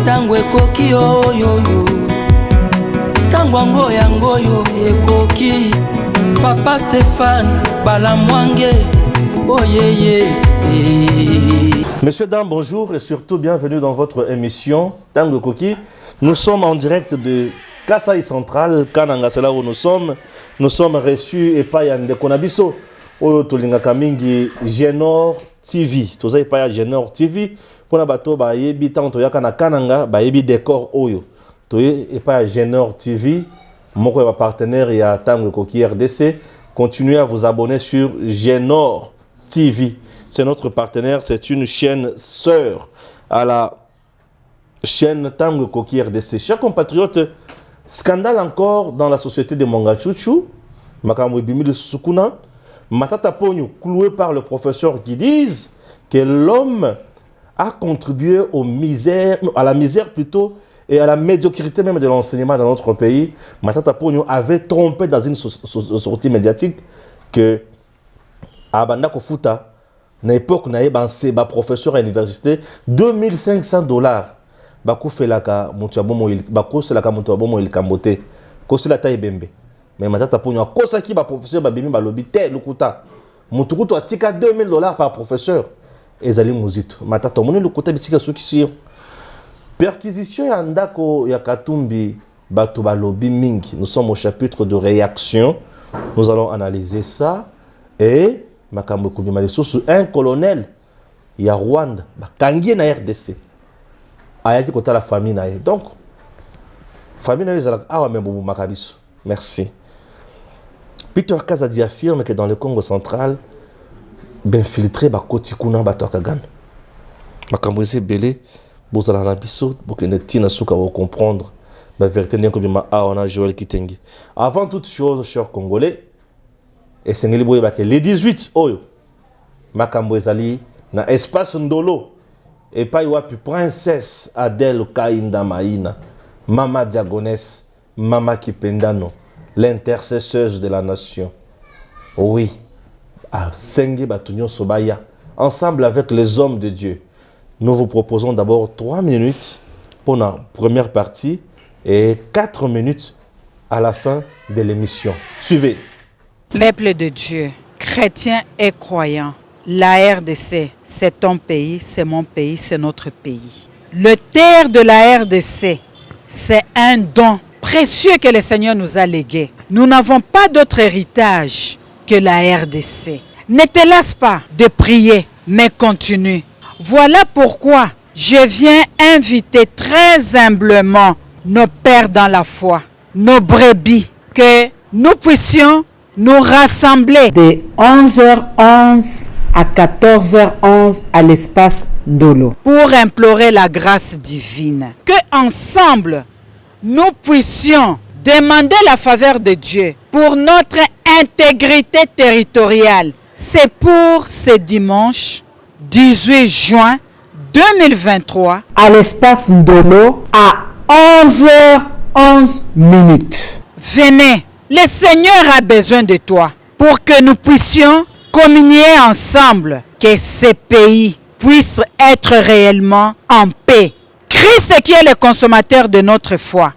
tango ekoki oyoyo tango yangoyo ekoki Papa Stéphane Balamwange oyeye. Messieurs, dames, bonjour et surtout bienvenue dans votre émission Tango Koki. Nous sommes en direct de Kasai Central, Kananga, c'est là où nous sommes reçus et pas yande konabiso oyo tolinga kamingi Genor TV. Toza pas ya Genor TV pona bato ba yebi tanto yaka na Kananga ba yebi décor oyo. Toye et pas ya Genor TV, moko ya partenaire ya Tango Koki RDC. Continuez à vous abonner sur Genor TV. C'est notre partenaire, c'est une chaîne sœur à la chaîne Tango Koki RDC. Chers compatriotes, scandale encore dans la société de Mangachuchu, Makambo Bimi de Sukuna, Matata Pogno, cloué par le professeur qui disent que l'homme a contribué à la misère plutôt, et à la médiocrité même de l'enseignement dans notre pays. Matata Pogno avait trompé dans une sortie médiatique que Abanda Kofuta, à l'époque, il professeur à l'université, $2500. Bakou fait la ka mutuabomo bako c'est la ka mutuabomo il kambote ko c'est la taille bembe mais matata ponyo ko ça qui ba professeur ba bimi ba lobi te lukuta mutukuto atika $2000 par professeur ezali muzito matata moni lukuta bisika sukisi perquisition ya ndako ya Katumbi bato ba lobi mingi. Nous sommes au chapitre de réaction, nous allons analyser ça et makambo kubima lisusu un colonel ya Rwanda ba kangie na RDC ayaki kota la famille na ye. Donc famille na ye zala awa membo makabiso. Merci. Peter Kazadi affirme que dans le Congo central infiltré ba koti kuna ba Kagame. Makambo ese belé bozala na biso bokene tina suka ba comprendre la vérité ndenko bima awa na Joël Kitengi. Avant toute chose, chers Congolais, et sengeli boye ba ke les 18 oyo makambo ezali na espace ndolo. Et pas yoapi princesse Adèle Kainda Maïna, Mama Diagonès, Mama Kipendano, l'intercesseuse de la nation. Oui, à Sengi Batunyo Sobaya, ensemble avec les hommes de Dieu, nous vous proposons d'abord 3 minutes pour la première partie et 4 minutes à la fin de l'émission. Suivez. Peuple de Dieu, chrétiens et croyants, la RDC, c'est ton pays, c'est mon pays, c'est notre pays. Le terre de la RDC, c'est un don précieux que le Seigneur nous a légué. Nous n'avons pas d'autre héritage que la RDC. Ne te lasse pas de prier, mais continue. Voilà pourquoi je viens inviter très humblement nos pères dans la foi, nos brebis, que nous puissions nous rassembler de 11h11 à 14h11 à l'espace Ndolo pour implorer la grâce divine. Que ensemble, nous puissions demander la faveur de Dieu pour notre intégrité territoriale. C'est pour ce dimanche 18 juin 2023 à l'espace Ndolo à 11h11 minutes. Venez, le Seigneur a besoin de toi pour que nous puissions communier ensemble, que ces pays puissent être réellement en paix. Christ, qui est le consommateur de notre foi,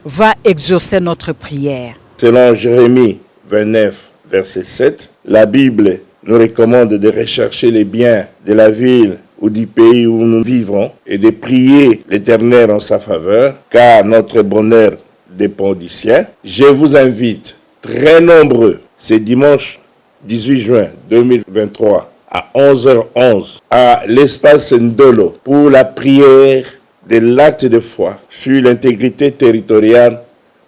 va exaucer notre prière. Selon Jérémie 29, verset 7, la Bible nous recommande de rechercher les biens de la ville ou du pays où nous vivrons et de prier l'Éternel en sa faveur, car notre bonheur dépend du sien. Je vous invite, très nombreux, ce dimanche 18 juin 2023 à 11h11 à l'espace Ndolo pour la prière de l'acte de foi sur l'intégrité territoriale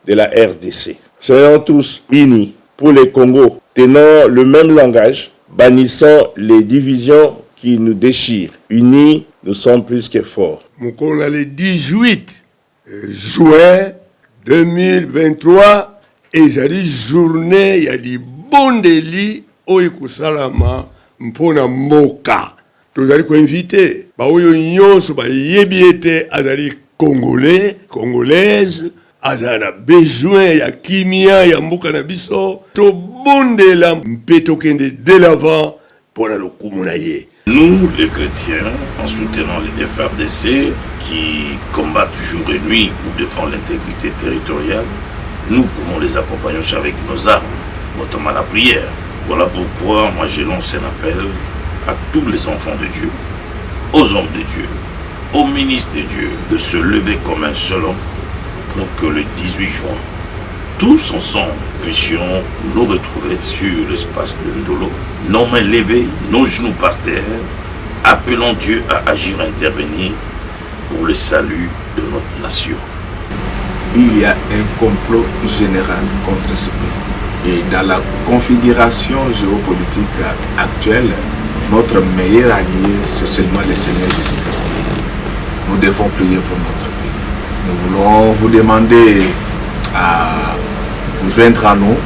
de la RDC. Soyons tous unis pour le Congo, tenant le même langage, bannissant les divisions qui nous déchirent. Unis, nous sommes plus que forts. On a le 18 juin 2023 et il y a des journées, il y a des bondeli oikusalama mpona mboka. Tozali ko invité ba oyo nyonso ba yebiete azali congolais, congolaise, azana besoin ya kimia ya mboka na biso to bondela mpeto kende de l'avant pour la lokumu na ye. Nous, les chrétiens, en soutenant les FRDC qui combattent jour et nuit pour défendre l'intégrité territoriale, nous pouvons les accompagner aussi avec nos armes, notamment la prière. Voilà pourquoi moi je lance un appel à tous les enfants de Dieu, aux hommes de Dieu, aux ministres de Dieu, de se lever comme un seul homme pour que le 18 juin, tous ensemble puissions nous retrouver sur l'espace de Ndolo, nos mains levées, nos genoux par terre, appelant Dieu à agir, à intervenir pour le salut de notre nation. Il y a un complot général contre ce pays. Et dans la configuration géopolitique actuelle, notre meilleur allié, c'est seulement le Seigneur Jésus-Christ. Nous devons prier pour notre pays. Nous voulons vous demander à vous joindre à nous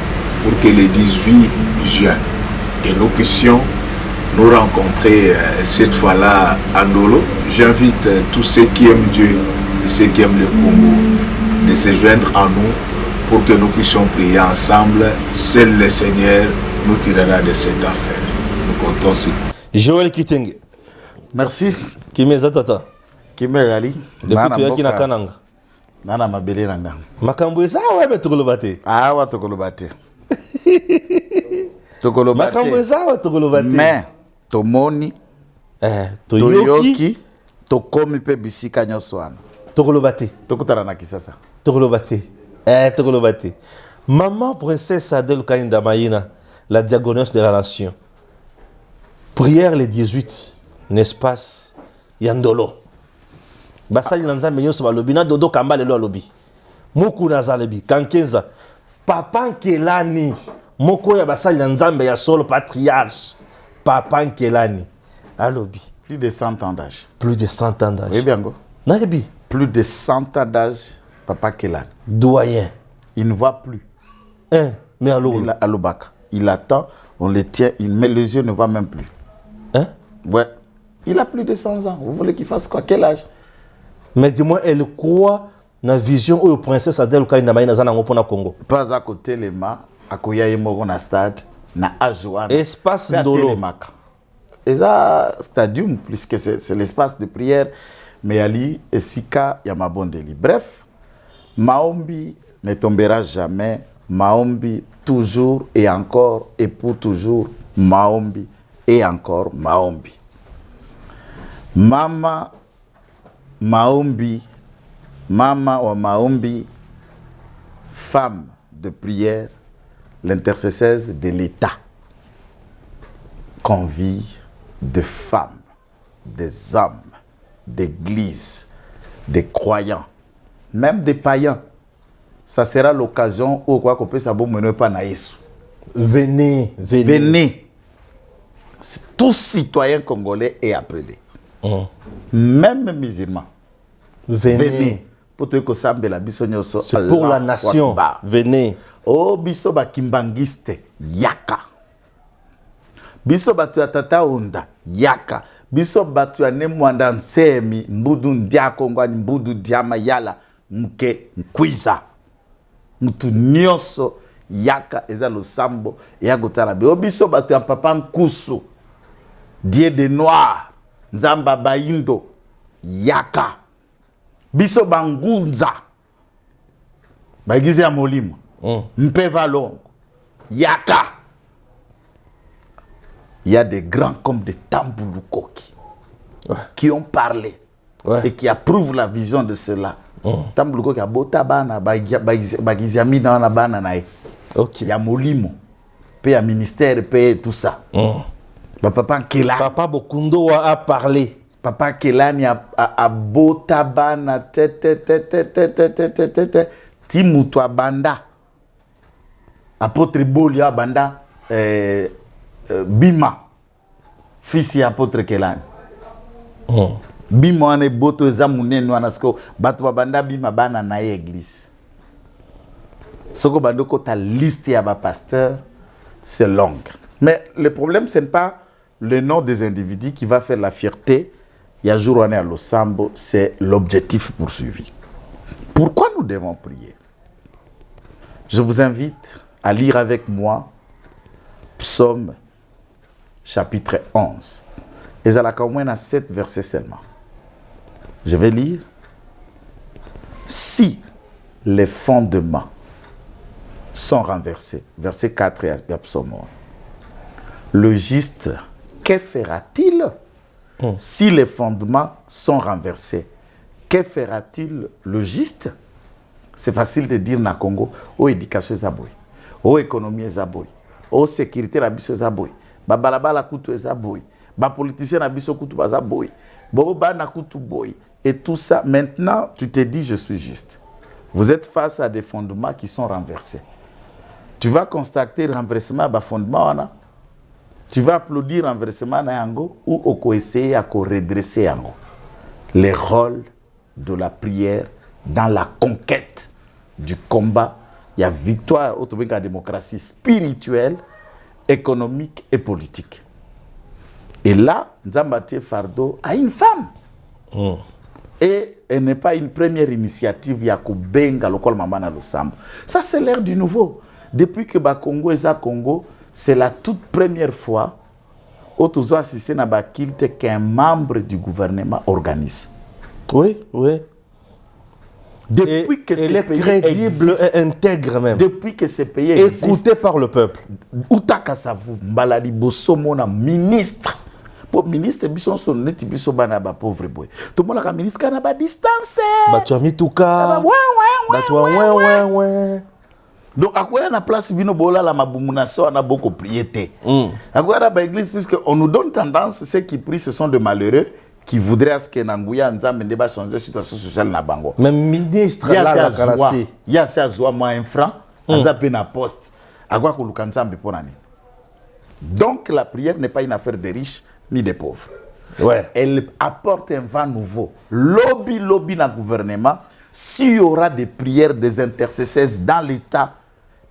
pour que le 18 juin, que nous puissions nous rencontrer cette fois-là à Ndolo. J'invite tous ceux qui aiment Dieu et ceux qui aiment le Congo de se joindre à nous pour que nous puissions prier ensemble. Seul le Seigneur nous tirera de cette affaire. Nous comptons sur vous. Joël Kitenge. Merci. Kimeza tata. Kimegali. Depuis tu yaki na kananga. Nana mabele nanga. Makambo eza webe tukolobate. Ah wa tukolobate. Tukolobate. Makambo eza wa tukolobate. Mais tomoni toyoki tokomi pe bisika nyonso wana. Tukolobate. Tokutana na Kisasa. Tukolobate. Tukolobate. Maman princesse Adèle Kainda Maïna, la diagonesse de la nation. Prière les 18, n'espace Yandolo. Basali Nanzambe Nyoso Balobi, na Dodo Kamba Lelo Alobi. Moku Nazalebi, Kankenza. Papa Nkelani, Moko ya Basali Nanzambe ya solo patriarche. Papa Nkelani. Alobi. Plus de 100 ans d'âge. Plus de 100 ans d'âge. Oui, bien go. Nagebi. Plus de 100 ans d'âge, Papa Kelani. Doyen. Il ne voit plus. Mais alors. Il a Alobaka. Il attend, on le tient, mais les yeux ne voient même plus. Ouais. Il a plus de 100 ans. Vous voulez qu'il fasse quoi? Quel âge? Mais dis-moi, elle croit dans la vision où la princesse Adèle Kainda Maïna zana ngopona Congo. Pas à côté les mains, à Koya Yemoro na stade, na Ajoana. Espace Ndolo. Et ça, stadium, puisque c'est l'espace de prière. Mais Ali et Sika Yamabondeli. Bref, Maombi ne tombera jamais. Maombi toujours et encore et pour toujours. Maombi et encore Maombi. Mama Maombi, Mama ou Maombi, femme de prière, l'intercesseuse de l'État, convie des femmes, des hommes, d'églises, des croyants, même des païens. Ça sera l'occasion où quoi qu'on peut s'abonner pas na Yesu. Venez, venez. Venez. Tout citoyen congolais est appelé. Même musulman. Venez. C'est pour la nation. Venez. Oh, biso ba kimbangiste. Yaka. Biso batu ya tata onda. Yaka. Biso batu ya nemwanda nsemi. Mbudu ndia kongwani. Mbudu diama yala. Mke nkwiza. Mtu nyonso. Yaka eza lo sambo. Yago tarabe. Oh, biso batu ya papa nkusu. Die de noir. Nzamba baindo. Yaka. Biso bangunza. Baigize ya molimo. Mpeva longo. Yaka. Il y a des grands comme des Tambulukoki qui ont parlé et qui approuvent la vision de cela. Tambulukoki a bota bana bagiziami na bana nae. Il y a molimo. Pe ya ministère pe tout ça. Papa Kelani. Papa Bokundo a parlé. Papa Kelani a bota bana Timutwa banda. Apôtre Bolia banda Bima fils ya apôtre Kelani. Bima wane boto eza munene wana sko bato banda bima bana na église. Soko bandoko ta liste ya ba pasteur c'est long. Mais le problème ce n'est pas le nom des individus qui va faire la fierté. Il y a jour où on est à Losambo, c'est l'objectif poursuivi. Pourquoi nous devons prier? Je vous invite à lire avec moi Psaume chapitre 11. Et ça a 7 versets seulement. Je vais lire. Si les fondements sont renversés, verset 4 et psaume 1, le juste, que fera-t-il? Si les fondements sont renversés, que fera-t-il le juste? C'est facile de dire na Congo, éducation zaboy, économie zaboy, sécurité na biso zaboy, balabala kutu zaboy, politicien na biso kutu zaboy, na kutu boy. Et tout ça, maintenant, tu te dis, je suis juste. Vous êtes face à des fondements qui sont renversés. Tu vas constater le renversement des fondements. Tu vas applaudir le renversement ou essayer de redresser. Les rôles de la prière dans la conquête du combat. Il y a victoire autour de la démocratie spirituelle, économique et politique. Et là, Nzambatie Fardo a une femme. Et elle n'est pas une première initiative, Yakubenga, local Mamana Losambo. Ça, c'est l'ère du nouveau. Depuis que Congo et Congo, c'est la toute première fois où tu as assisté à un culte qu'un membre du gouvernement organise. Oui, oui. Depuis que elle est crédible et intègre même. Depuis que ce pays existe. Écouté par le peuple. Outaka Savou, Mbalali Bosomona, ministre. Pour ministre, biso son net biso bana ba pauvre boy. Tout le monde a ministre kana ba distance. Ba tu ami tuka. Ba tu ouais. Donc à quoi na place bino bola la mabumuna so na beaucoup priété. À quoi na ba église puisque on nous donne tendance ceux qui prient ce sont de malheureux qui voudraient à ce que Nanguya Nzambe ne ba changer situation sociale na bango. Même ministre là la karasi. Il y a ça zoa moins un franc, azape na poste. À quoi ko lukanzambe ponani. Donc la prière n'est pas une affaire de riches ni des pauvres. Ouais. Elle apporte un vent nouveau. Lobby dans le gouvernement. S'il y aura des prières, des intercesseurs dans l'État,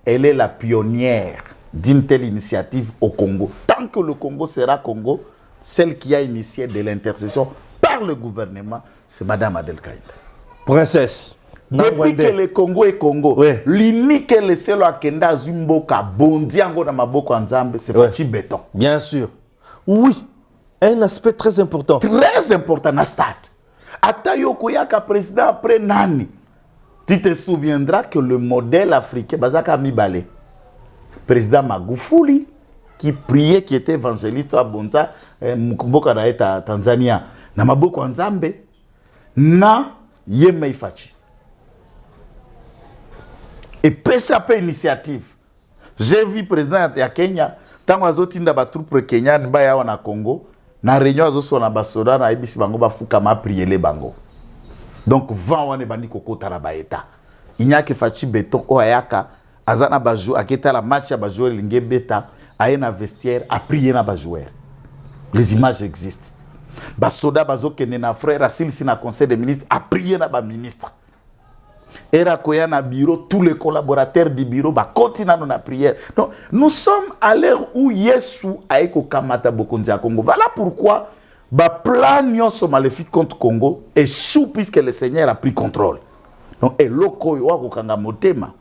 elle est la pionnière d'une telle initiative au Congo. Tant que le Congo sera Congo, celle qui a initié de l'intercession par le gouvernement, c'est Madame Adel Kaïta. Princesse. Depuis que le Congo est Congo, l'unique et le seul à Kenda Zumboka, Bondiango dans Maboko Nzambe, c'est Fachi Béton. Bien sûr. Oui. Un aspect très important. Très important dans le stade. Atayo Koyaka président après Nani. Tu te souviendras que le modèle africain, Bazaka Mibale, président Magufuli, qui priait, qui était évangéliste à Bonza, Mkumboka à Tanzania, na Maboko Nzambe, na Yemei Fachi. Et PSAP initiative. J'ai vu le président de Kenya, tant que Zotinda Batroupe Kenya, Nbaya wana Congo, na réunion azo na basoda na ibisi bango bafuka ma prier les bango. Donc vent wana bandi kokota na baeta. Inyake Fachi Béton oyaka azana bajou aketa la match ya bajoueur linge beta ayena vestiaire a prier na bajoueur. Les images existent. Basoda bazo kene na frère asil si na conseil des ministres a prier na ba ministre. Era koya na bureau, tous les collaborateurs du bureau continuent dans la prière. Donc, nous sommes à l'heure où Yesu a été kamata bokonzi à Congo. Voilà pourquoi le plan nyonso maléfique contre Congo échoue puisque le Seigneur a pris contrôle. Donc, et loko yo akokanga motema.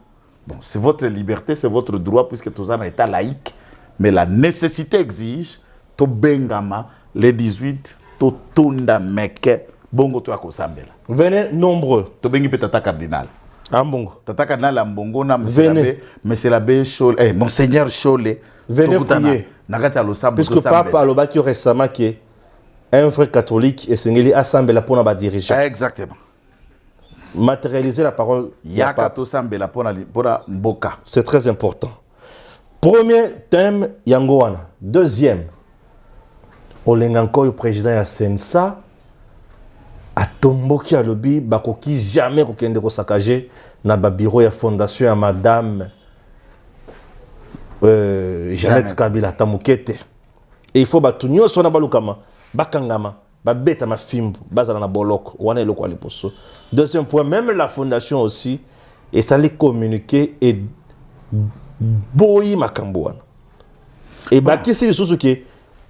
Bon, c'est votre liberté, c'est votre droit puisque tous en état laïque, mais la nécessité exige to bengama les 18 to tunda meke bongo to akosambela. Venez nombreux. To bengi petata cardinal. Ambongo. Tata cardinal Ambongo na monsieur l'abbé Chole, monseigneur Chole. Venez prier. Puisque papa alobaki récemment que un frère catholique et sengeli assemble pour na dirigeant. Exactement. Matérialiser la parole. Yaka sambela pour mboka. C'est très important. Premier thème yangoana. Deuxième. Olenganko le président ya Sensa atomboki alobi bakoki jamais kokende ko saccager na ba bureau ya fondation ya madame Jeannette Kabila tamukete. Et il faut batunyo sona balukama bakangama babeta mafimbu bazala na boloko wana eloko ali poso. Deuxième point, même la fondation aussi et ça les communiquer et boyi makambo wana. Et bakisi lisusu ke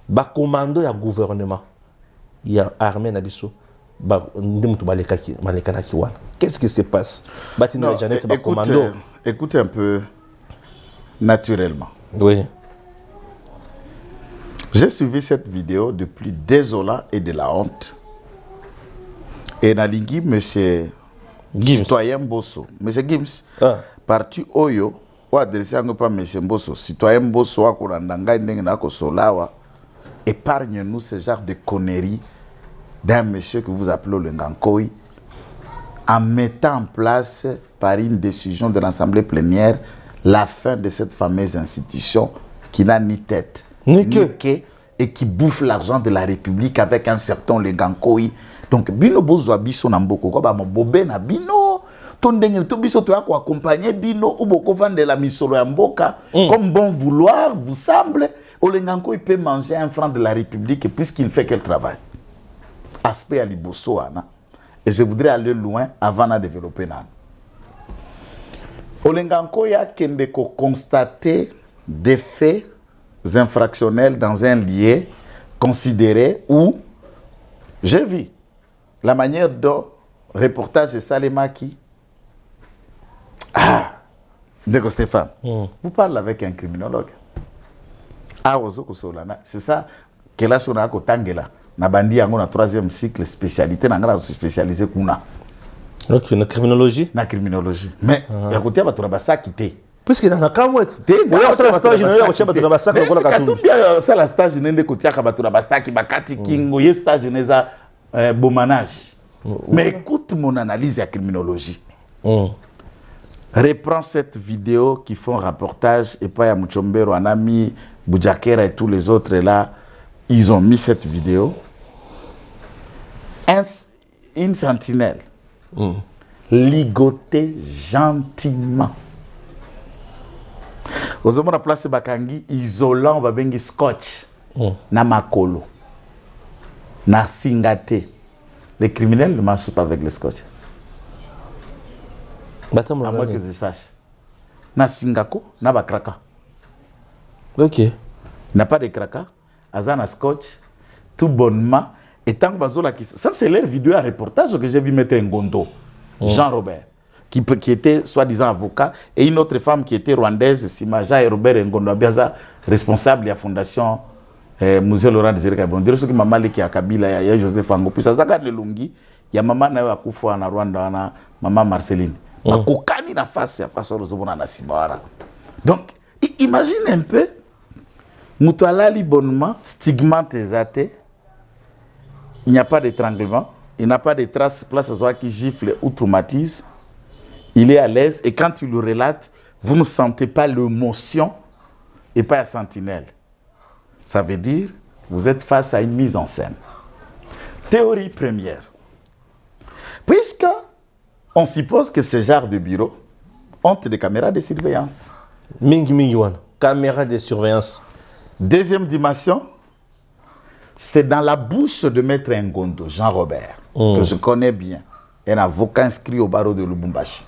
ba commando ya gouvernement ya armée na biso. Qu'est-ce qui se passe? Non, écoute un peu naturellement. Oui. J'ai suivi cette vidéo depuis désolant et de la honte. Et nalingi monsieur Gims. citoyen Bosso. Monsieur Gims, parti Oyo, ou adressé à pas monsieur Bosso. Citoyen Bosso, à Kurandanga, Ndengenako Solawa, épargne-nous ce genre de conneries d'un monsieur que vous appelez le Ngankoi, en mettant en place, par une décision de l'Assemblée plénière, la fin de cette fameuse institution qui n'a ni tête, ni queue, et qui bouffe l'argent de la République avec un certain Legankoi. Donc, bino bozwa biso na mboko ko ba mobobe na bino to ndenge to biso to ko accompagner bino ou boko vendre la misolo ya mboka comme bon vouloir vous semble. Olenganko il peut manger un franc de la République puisqu'il fait quel travail. Aspect à liboso ana. Et je voudrais aller loin avant de développer nan. Olenganko ya kende ko constater des faits infractionnels dans un lieu considéré où j'ai vu la manière dont reportage de Salemaki. Ah, Ndeko Stéphane, vous parlez avec un criminologue. Ah, c'est ça que là, sur la Tangela, na bandi yango na 3e cycle spécialité, na ngala spécialisé kuna. Ok, na criminologie. Na criminologie. Mais ya kotia ba turabasa kité. Puisque dans la camouette, ça la stage na yo cheba turabasa ko la katumbi. Ça la stage nende kotia ka ba turabasa ki bakati kingo ye stage neza bomanage. Mais écoute mon analyse de la criminologie. Reprends cette vidéo qui font reportage et pas à Muchombero, Anami, Boujakera et tous les autres là. Ils ont mis cette vidéo. Une sentinelle ligotée gentiment. Aux hommes de la place Bakangi, isolant, babengi scotch, na makolo, na singate. Les criminels ne marchent pas avec le scotch. À moins que je sache. Na singako, na ba kraka. Ok. N'a pas de kraka, azana scotch, tout bonnement. Et tant que bazola qui ça c'est leur vidéo à reportage que j'ai vu mettre un gondo. Jean-Robert, qui était soi-disant avocat, et une autre femme qui était rwandaise, Simaja et Robert Ngondo Abiaza, responsable de la fondation Musée Laurent Désiré Kabila. Dire ce que maman qui a Kabila, il y a Joseph Ango. Puis ça zaga le lungi, il y a maman na Akufo na Rwanda na maman Marceline. Makokani na face au zobona na Simara. Donc, imagine un peu Moutoualali bonnement, stigmate zaté. Il n'y a pas d'étranglement, il n'a pas de traces, place à soi qui gifle ou traumatise. Il est à l'aise et quand il le relate, vous ne sentez pas l'émotion et pas la sentinelle. Ça veut dire vous êtes face à une mise en scène. Théorie première. Puisque on suppose que ce genre de bureau ont des caméras de surveillance. Mingi wan, caméra de surveillance. Deuxième dimension, c'est dans la bouche de Maître Ngondo, Jean-Robert, que je connais bien, un avocat inscrit au barreau de Lubumbashi.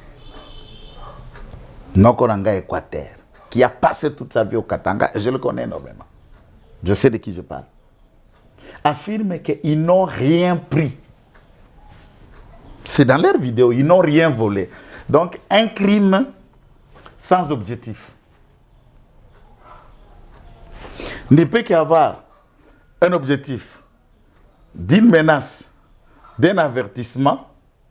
Nokonanga Équateur, qui a passé toute sa vie au Katanga, et je le connais énormément. Je sais de qui je parle. Affirme qu'ils n'ont rien pris. C'est dans leur vidéo, ils n'ont rien volé. Donc, un crime sans objectif. Ne peut qu'avoir un objectif d'une menace, d'un avertissement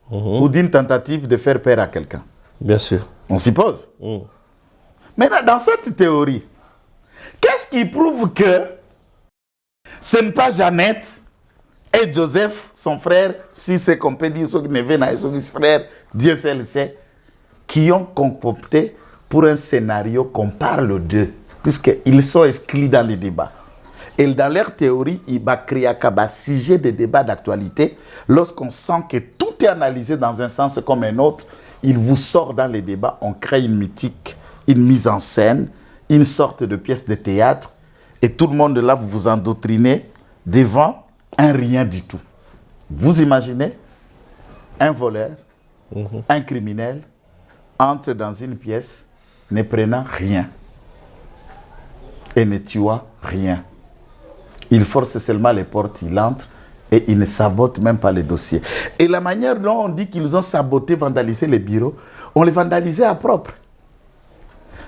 ou d'une tentative de faire peur à quelqu'un. Bien sûr. On s'y pose. Maintenant, dans cette théorie, qu'est-ce qui prouve que ce n'est pas Jeannette et Joseph, son frère, si c'est qu'on peut dire, son neveu et son frère, Dieu seul le sait, qui ont concocté pour un scénario qu'on parle d'eux, puisqu'ils sont exclus dans les débats. Et dans leur théorie, il va créer un sujet de débat d'actualité. Lorsqu'on sent que tout est analysé dans un sens comme un autre, il vous sort dans les débats, on crée une mythique, une mise en scène, une sorte de pièce de théâtre, et tout le monde là, vous vous endoctrinez devant un rien du tout. Vous imaginez un voleur, un criminel, entre dans une pièce, ne prenant rien et ne tuant rien. Il force seulement les portes, il entre et il ne sabote même pas les dossiers. Et la manière dont on dit qu'ils ont saboté, vandalisé les bureaux, on les vandalisait à propre.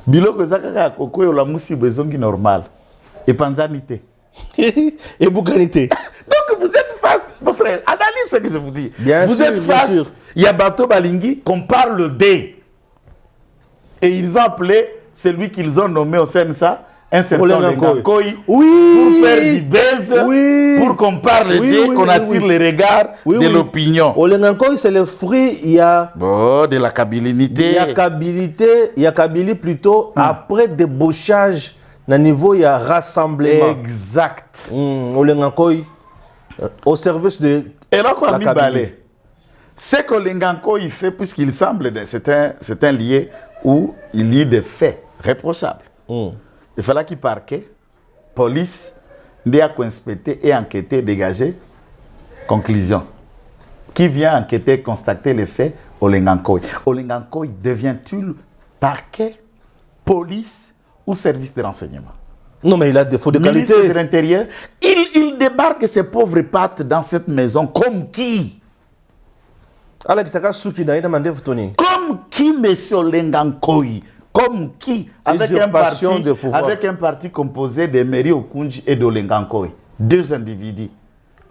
Bureau que Zakaka Koko la moussi bezongi normal. Et panzanité. Et Bouganité. Donc vous êtes face, mon frère, analyse ce que je vous dis. Bien vous sûr, êtes bien sûr. face, il y a Bato Balingi qu'on parle d'eux. Et ils ont appelé celui qu'ils ont nommé au CNSA un certain Lengankoi Oui. Pour faire du buzz, Oui. pour qu'on parle d'eux, qu'on attire les regards de l'opinion. Olengankoi, c'est le fruit, il y a... Bon, de la kabilité. Il y a Kabylie plutôt après débauchage, au niveau il y a rassemblement. Exact. Olengankoi, au service de Et là, quoi, la Kabylie. c'est que Lengankoi il fait, puisqu'il semble, c'est un lieu où il y a des faits réprochables. Il fallait qu'il parquet, police, a inspecté et enquêté, dégagé. Conclusion. Qui vient enquêter, constater les faits? Olengankoi. Olengankoi devient-il parquet, police ou service de renseignement? Non, mais il a des défauts de Ministre qualité. de l'Intérieur, il débarque ses pauvres pattes dans cette maison comme qui? Comme qui, monsieur Olengankoi? Comme qui? Avec un parti composé de Meri Okunji et d'Olengankoi. Deux individus.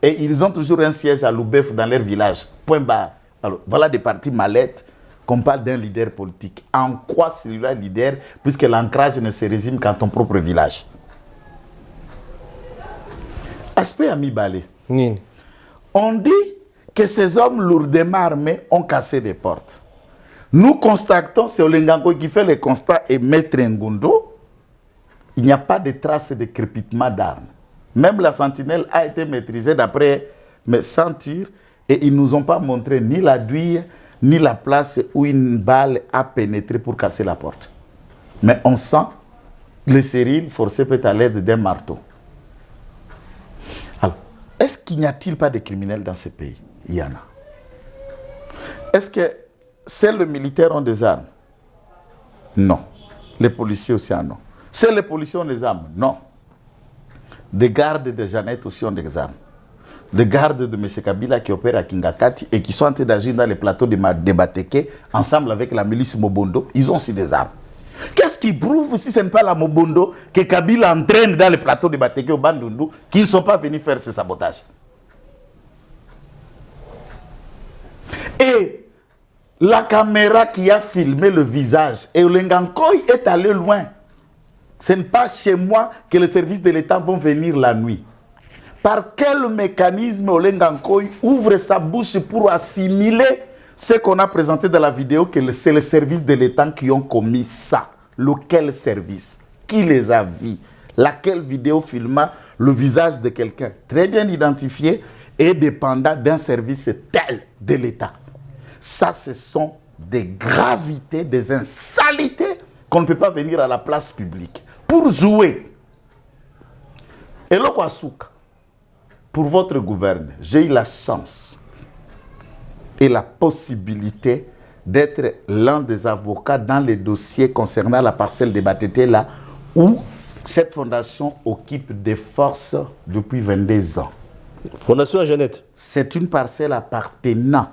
Et ils ont toujours un siège à Loubef dans leur village. Point barre. Alors, voilà des partis mallettes qu'on parle d'un leader politique. En quoi celui-là est leader? Puisque l'ancrage ne se résume qu'à ton propre village. Aspect Ami Balé. On dit que ces hommes lourdement armés ont cassé des portes. Nous constatons, c'est Olengankoi qui fait le constat et Maître Ngundo, il n'y a pas de traces de crépitement d'armes. Même la sentinelle a été maîtrisée d'après mes sentires et ils ne nous ont pas montré ni la douille, ni la place où une balle a pénétré pour casser la porte. Mais on sent le séril forcé peut à l'aide d'un marteau. Alors, est-ce qu'il n'y a-t-il pas de criminels dans ce pays? Il y en a. Est-ce que seuls les militaires ont des armes? Non. Les policiers aussi en ont. Seuls les policiers ont des armes? Non. Des gardes de Jeannette aussi ont des armes. Des gardes de M. Kabila qui opèrent à Kingakati et qui sont en train d'agir dans les plateaux de Bateke, ensemble avec la milice Mobondo, ils ont aussi des armes. Qu'est-ce qui prouve, si ce n'est pas la Mobondo, que Kabila entraîne dans les plateaux de Bateke au Bandundu, qu'ils ne sont pas venus faire ce sabotage? Et la caméra qui a filmé le visage, et Olengankoi est allé loin. Ce n'est pas chez moi que les services de l'État vont venir la nuit. Par quel mécanisme Olengankoi ouvre sa bouche pour assimiler ce qu'on a présenté dans la vidéo, que c'est les services de l'État qui ont commis ça? Lequel service? Qui les a vus? Laquelle vidéo filma le visage de quelqu'un très bien identifié et dépendant d'un service tel de l'État? Ça, ce sont des gravités, des insanités qu'on ne peut pas venir à la place publique pour jouer. Et le Kwasuka, pour votre gouvernement, j'ai eu la chance et la possibilité d'être l'un des avocats dans les dossiers concernant la parcelle de Batete, là où cette fondation occupe des forces depuis 22 ans. Fondation Jeannette. C'est une parcelle appartenant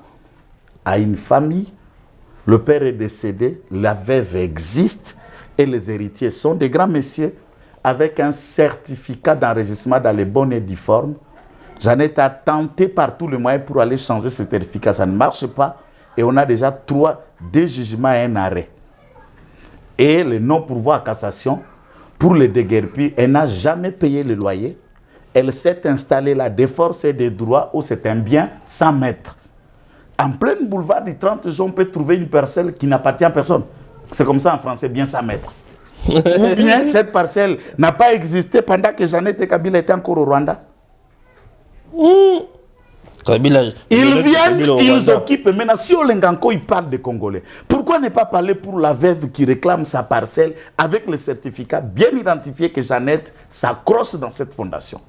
à une famille. Le père est décédé, la veuve existe et les héritiers sont des grands messieurs avec un certificat d'enregistrement dans les bonnes et due formes. J'en ai tenté par tous les moyens pour aller changer ce certificat. Ça ne marche pas et on a déjà 2 jugements et un arrêt. Et le non-pourvoi à cassation pour le déguerpir, elle n'a jamais payé le loyer. Elle s'est installée là des forces et des droits où c'est un bien sans maître. En plein boulevard du 30 juin, on peut trouver une parcelle qui n'appartient à personne. C'est comme ça en français, bien sans maître. Ou bien cette parcelle n'a pas existé pendant que Jeannette et Kabila étaient encore au Rwanda. Ils viennent, ils occupent. Maintenant, si Olengankoi parle des Congolais, pourquoi ne pas parler pour la veuve qui réclame sa parcelle avec le certificat bien identifié que Jeannette s'accroche dans cette fondation?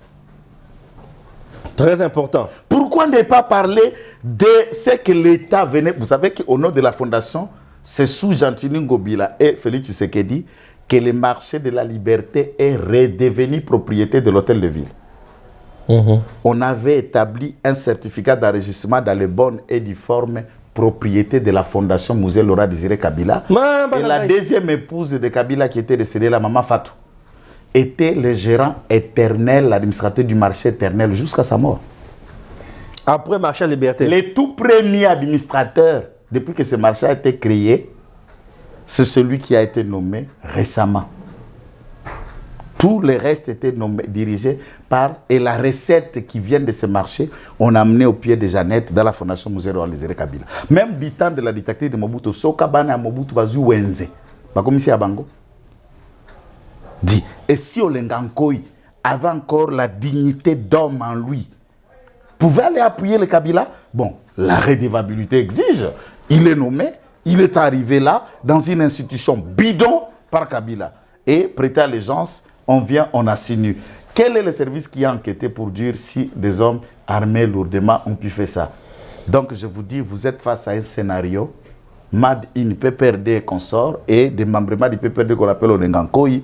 Très important. Pourquoi ne pas parler de ce que l'État venait... Vous savez qu'au nom de la fondation, c'est sous Gentini Ngobila et Félix Tshisekedi que le marché de la liberté est redevenu propriété de l'hôtel de ville. On avait établi un certificat d'enregistrement dans les bonnes et dues formes propriété de la fondation Musée Laurent Désiré Kabila. Et la deuxième épouse de Kabila qui était décédée, la maman Fatou. était le gérant éternel, l'administrateur du marché éternel jusqu'à sa mort. Après marché à Liberté. Les tout premiers administrateurs, depuis que ce marché a été créé, c'est celui qui a été nommé récemment. Tout le reste était dirigé par... Et la recette qui vient de ce marché, on a amené au pied de Jeannette dans la fondation Musée Roalizere Kabila. Même du temps de la dictature de Mobutu, Soka Bana Mobutu Bazu Wenze, pas comme ici à Bango. Dit, et si Olengankoi avait encore la dignité d'homme en lui, pouvait aller appuyer le Kabila? Bon, la redevabilité exige. Il est nommé, il est arrivé là, dans une institution bidon par Kabila. Et prêter allégeance, on vient, on assinue. Quel est le service qui a enquêté pour dire si des hommes armés lourdement ont pu faire ça? Donc je vous dis, vous êtes face à un scénario, Mad in PPRD et consorts, et des membrements du PPRD qu'on appelle Olengankoi,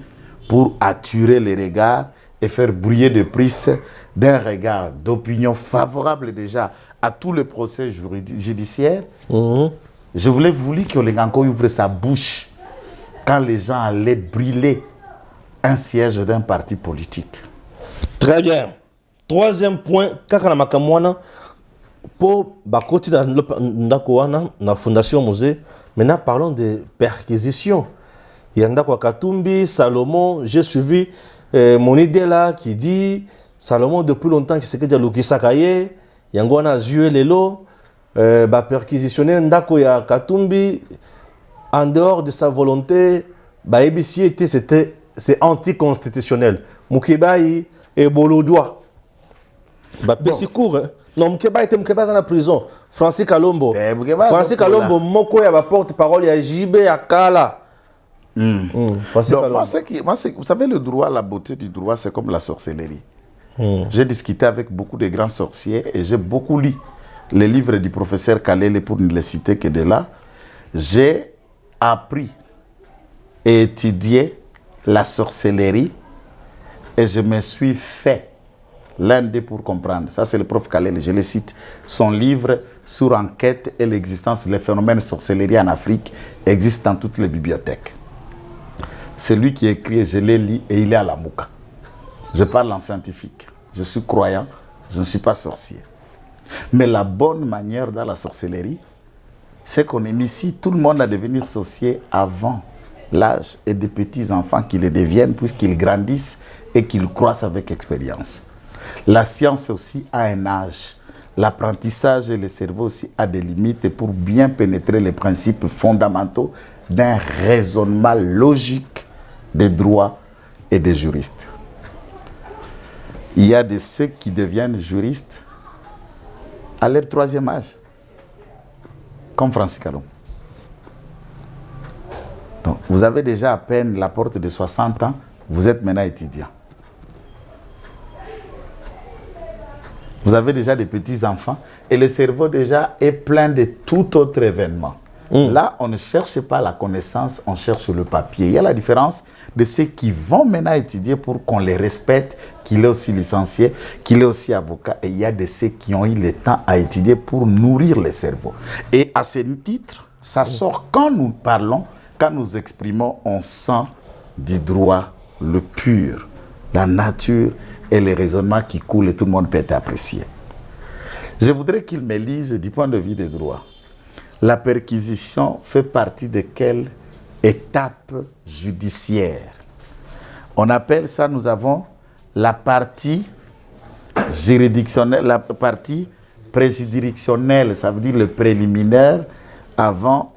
pour attirer les regards et faire brouiller de prise d'un regard d'opinion favorable déjà à tout le procès judiciaire. Je voulais que Olengankoi ouvre sa bouche quand les gens allaient brûler un siège d'un parti politique. Très bien. Troisième point, kaka na makamwana pour bakoti na fondation musée. Maintenant parlons de perquisition. Yanda kwa Katumbi, Salomon, j'ai suivi mon idée là qui dit Salomon depuis longtemps qui s'est dit Lukisa Kaye, yango na joué lelo, ba perquisitionner ndako ya Katumbi en dehors de sa volonté, ba EBC c'est anticonstitutionnel. Mukebai et Bolodwa. Ba pesi court. Non, Mukeba était dans la prison. Francis Kalombo. Francis Kalombo moko ya ba porte-parole ya JB Akala. Donc, vous savez, le droit, la beauté du droit, c'est comme la sorcellerie. J'ai discuté avec beaucoup de grands sorciers et j'ai beaucoup lu les livres du professeur Kalele pour ne les citer que de là. J'ai appris et étudié la sorcellerie et je me suis fait l'un d'eux pour comprendre. Ça, c'est le prof Kalele, je le cite. Son livre sur enquête et l'existence, les phénomènes de sorcellerie en Afrique existent dans toutes les bibliothèques. C'est lui qui écrit, je l'ai lu et il est à la Mouka. Je parle en scientifique. Je suis croyant, je ne suis pas sorcier. Mais la bonne manière dans la sorcellerie, c'est qu'on initie tout le monde à devenir sorcier avant l'âge et des petits-enfants qui le deviennent puisqu'ils grandissent et qu'ils croissent avec expérience. La science aussi a un âge. L'apprentissage et le cerveau aussi a des limites pour bien pénétrer les principes fondamentaux d'un raisonnement logique des droits et des juristes. Il y a de ceux qui deviennent juristes à leur troisième âge, comme Francis Kalombo. Donc, vous avez déjà à peine la porte de 60 ans, vous êtes maintenant étudiant. Vous avez déjà des petits-enfants et le cerveau déjà est plein de tout autre événement. Là, on ne cherche pas la connaissance, on cherche le papier. Il y a la différence de ceux qui vont maintenant étudier pour qu'on les respecte, qu'il est aussi licencié, qu'il est aussi avocat. Et il y a de ceux qui ont eu le temps à étudier pour nourrir le cerveau. Et à ce titre, ça sort quand nous parlons, quand nous exprimons, on sent du droit le pur, la nature et les raisonnements qui coulent et tout le monde peut être apprécié. Je voudrais qu'il me lise du point de vue des droits. La perquisition fait partie de quelle étape judiciaire? On appelle ça, nous avons la partie juridictionnelle, la partie préjuridictionnelle, ça veut dire le préliminaire avant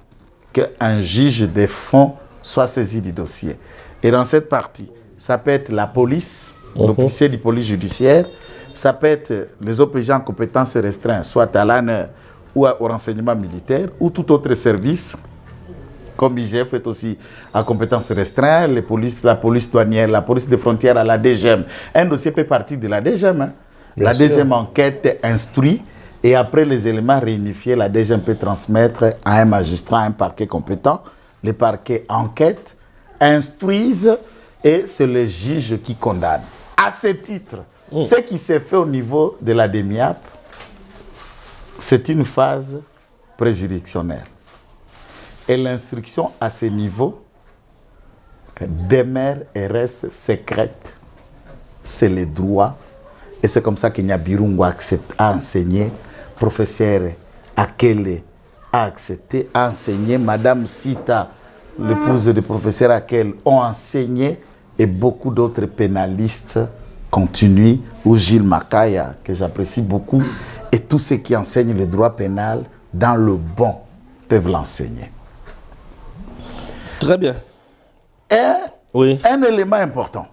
qu'un juge des fonds soit saisi du dossier. Et dans cette partie, ça peut être la police, l'officier de police judiciaire, ça peut être les OPJ en compétences restreintes, soit à l'ANR, ou au renseignement militaire, ou tout autre service, comme IGF est aussi à compétences restreintes, la police douanière, la police des frontières à la DGM. Un dossier peut partir de la DGM. Hein. La DGM enquête, instruit, et après les éléments réunifiés, la DGM peut transmettre à un magistrat, à un parquet compétent. Les parquets enquêtent, instruisent, et c'est le juge qui condamne. À ce titre, ce qui s'est fait au niveau de la DEMIAP, c'est une phase préjuridictionnelle. Et l'instruction à ce niveau demeure et reste secrète. C'est le droit. Et c'est comme ça que Nyabirungu a enseigné, professeur Akele a accepté, a enseigné, Madame Sita, l'épouse du professeur Akele, ont enseigné, et beaucoup d'autres pénalistes continuent, ou Gilles Makaya, que j'apprécie beaucoup, et tous ceux qui enseignent le droit pénal dans le bon peuvent l'enseigner. Très bien. Et un élément important.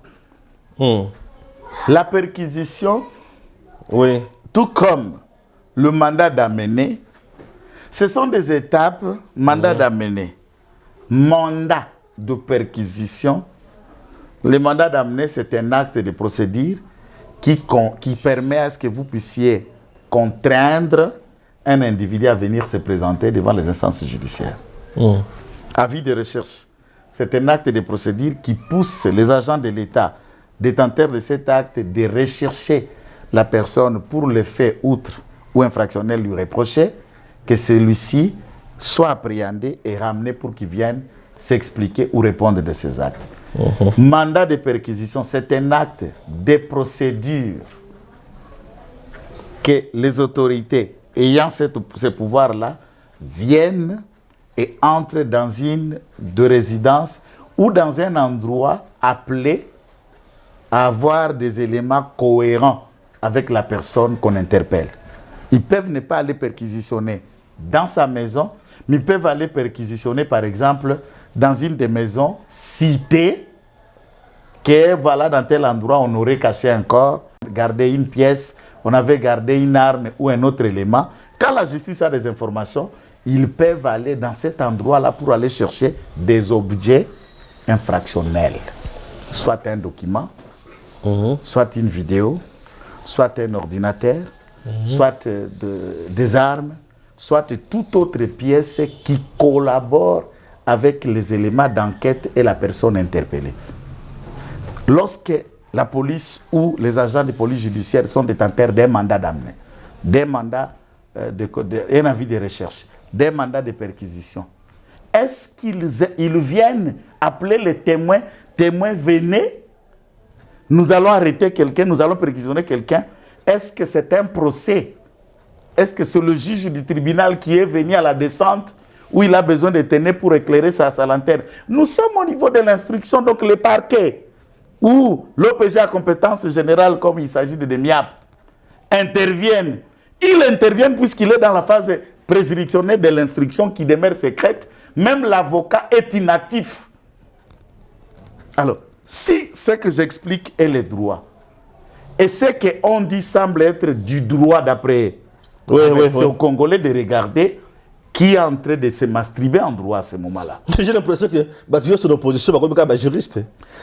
La perquisition, tout comme le mandat d'amener, ce sont des étapes, mandat d'amener, mandat de perquisition. Le mandat d'amener, c'est un acte de procédure qui permet à ce que vous puissiez contraindre un individu à venir se présenter devant les instances judiciaires. Avis de recherche, c'est un acte de procédure qui pousse les agents de l'État détenteurs de cet acte de rechercher la personne pour le fait outre ou infractionnel lui reproché, que celui-ci soit appréhendé et ramené pour qu'il vienne s'expliquer ou répondre de ses actes. Mandat de perquisition, c'est un acte de procédure que les autorités ayant ce pouvoir-là viennent et entrent dans une de résidence ou dans un endroit appelé à avoir des éléments cohérents avec la personne qu'on interpelle. Ils peuvent ne pas aller perquisitionner dans sa maison, mais ils peuvent aller perquisitionner, par exemple, dans une des maisons citées, que voilà, dans tel endroit, on aurait caché un corps, gardé une pièce, on avait gardé une arme ou un autre élément. Quand la justice a des informations, ils peuvent aller dans cet endroit-là pour aller chercher des objets infractionnels, soit un document, soit une vidéo, soit un ordinateur, soit des armes, soit toute autre pièce qui collabore avec les éléments d'enquête et la personne interpellée. Lorsque la police ou les agents de police judiciaire sont détenteurs d'un mandat d'amener, d'un mandat un avis de recherche, des mandats de perquisition, est-ce qu'ils viennent appeler les témoins, venez, nous allons arrêter quelqu'un, nous allons perquisitionner quelqu'un? Est-ce que c'est un procès? Est-ce que c'est le juge du tribunal qui est venu à la descente où il a besoin de tenir pour éclairer sa lanterne? Nous sommes au niveau de l'instruction, donc le parquet ou l'OPG à compétence générale, comme il s'agit de DEMIAP, interviennent. Ils interviennent puisqu'il est dans la phase préjuridictionnelle de l'instruction qui demeure secrète. Même l'avocat est inactif. Alors, si ce que j'explique est le droit, et ce qu'on dit semble être du droit d'après, c'est aux Congolais de regarder qui est en train de se masturber en droit à ce moment-là. J'ai l'impression que tu es sur l'opposition, comme un juriste.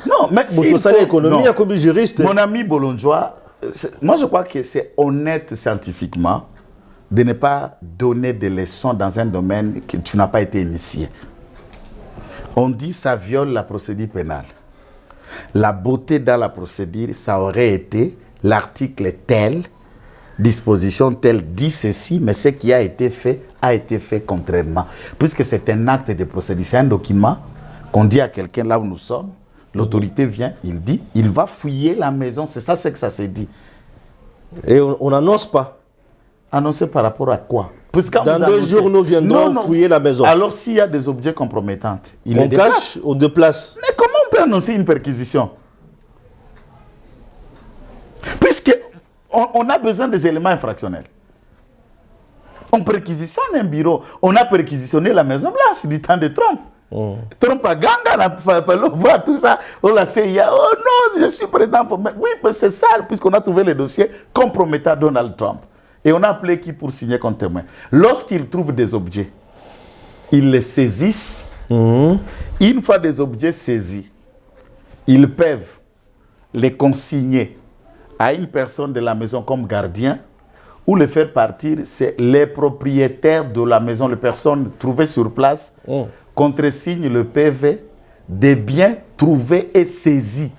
Non, mais juriste. Mon ami Bolonjoa, moi je crois que c'est honnête scientifiquement de ne pas donner des leçons dans un domaine que tu n'as pas été initié. On dit que ça viole la procédure pénale. La beauté dans la procédure, ça aurait été l'article tel, disposition telle dit ceci, mais ce qui a été fait contrairement. Puisque c'est un acte de procédure, c'est un document qu'on dit à quelqu'un là où nous sommes, l'autorité vient, il dit, il va fouiller la maison, c'est ça, c'est que ça s'est dit. Et on n'annonce pas. Annoncer par rapport à quoi? Dans 2 jours, nous viendrons fouiller la maison. Alors s'il y a des objets compromettants, on cache, on déplace. Mais comment on peut annoncer une perquisition? Puisque on a besoin des éléments infractionnels. On perquisitionne un bureau. On a perquisitionné la Maison Blanche du temps de Trump. Trump a gagné, on voit tout ça. On la CIA. Oh non, je suis président. Oui, c'est ça, puisqu'on a trouvé le dossier compromettant Donald Trump. Et on a appelé qui pour signer comme témoin. Lorsqu'ils trouvent des objets, ils les saisissent. Une fois des objets saisis, ils peuvent les consigner à une personne de la maison comme gardien ou le faire partir. C'est les propriétaires de la maison, les personnes trouvées sur place, contresignent le PV des biens trouvés et saisis.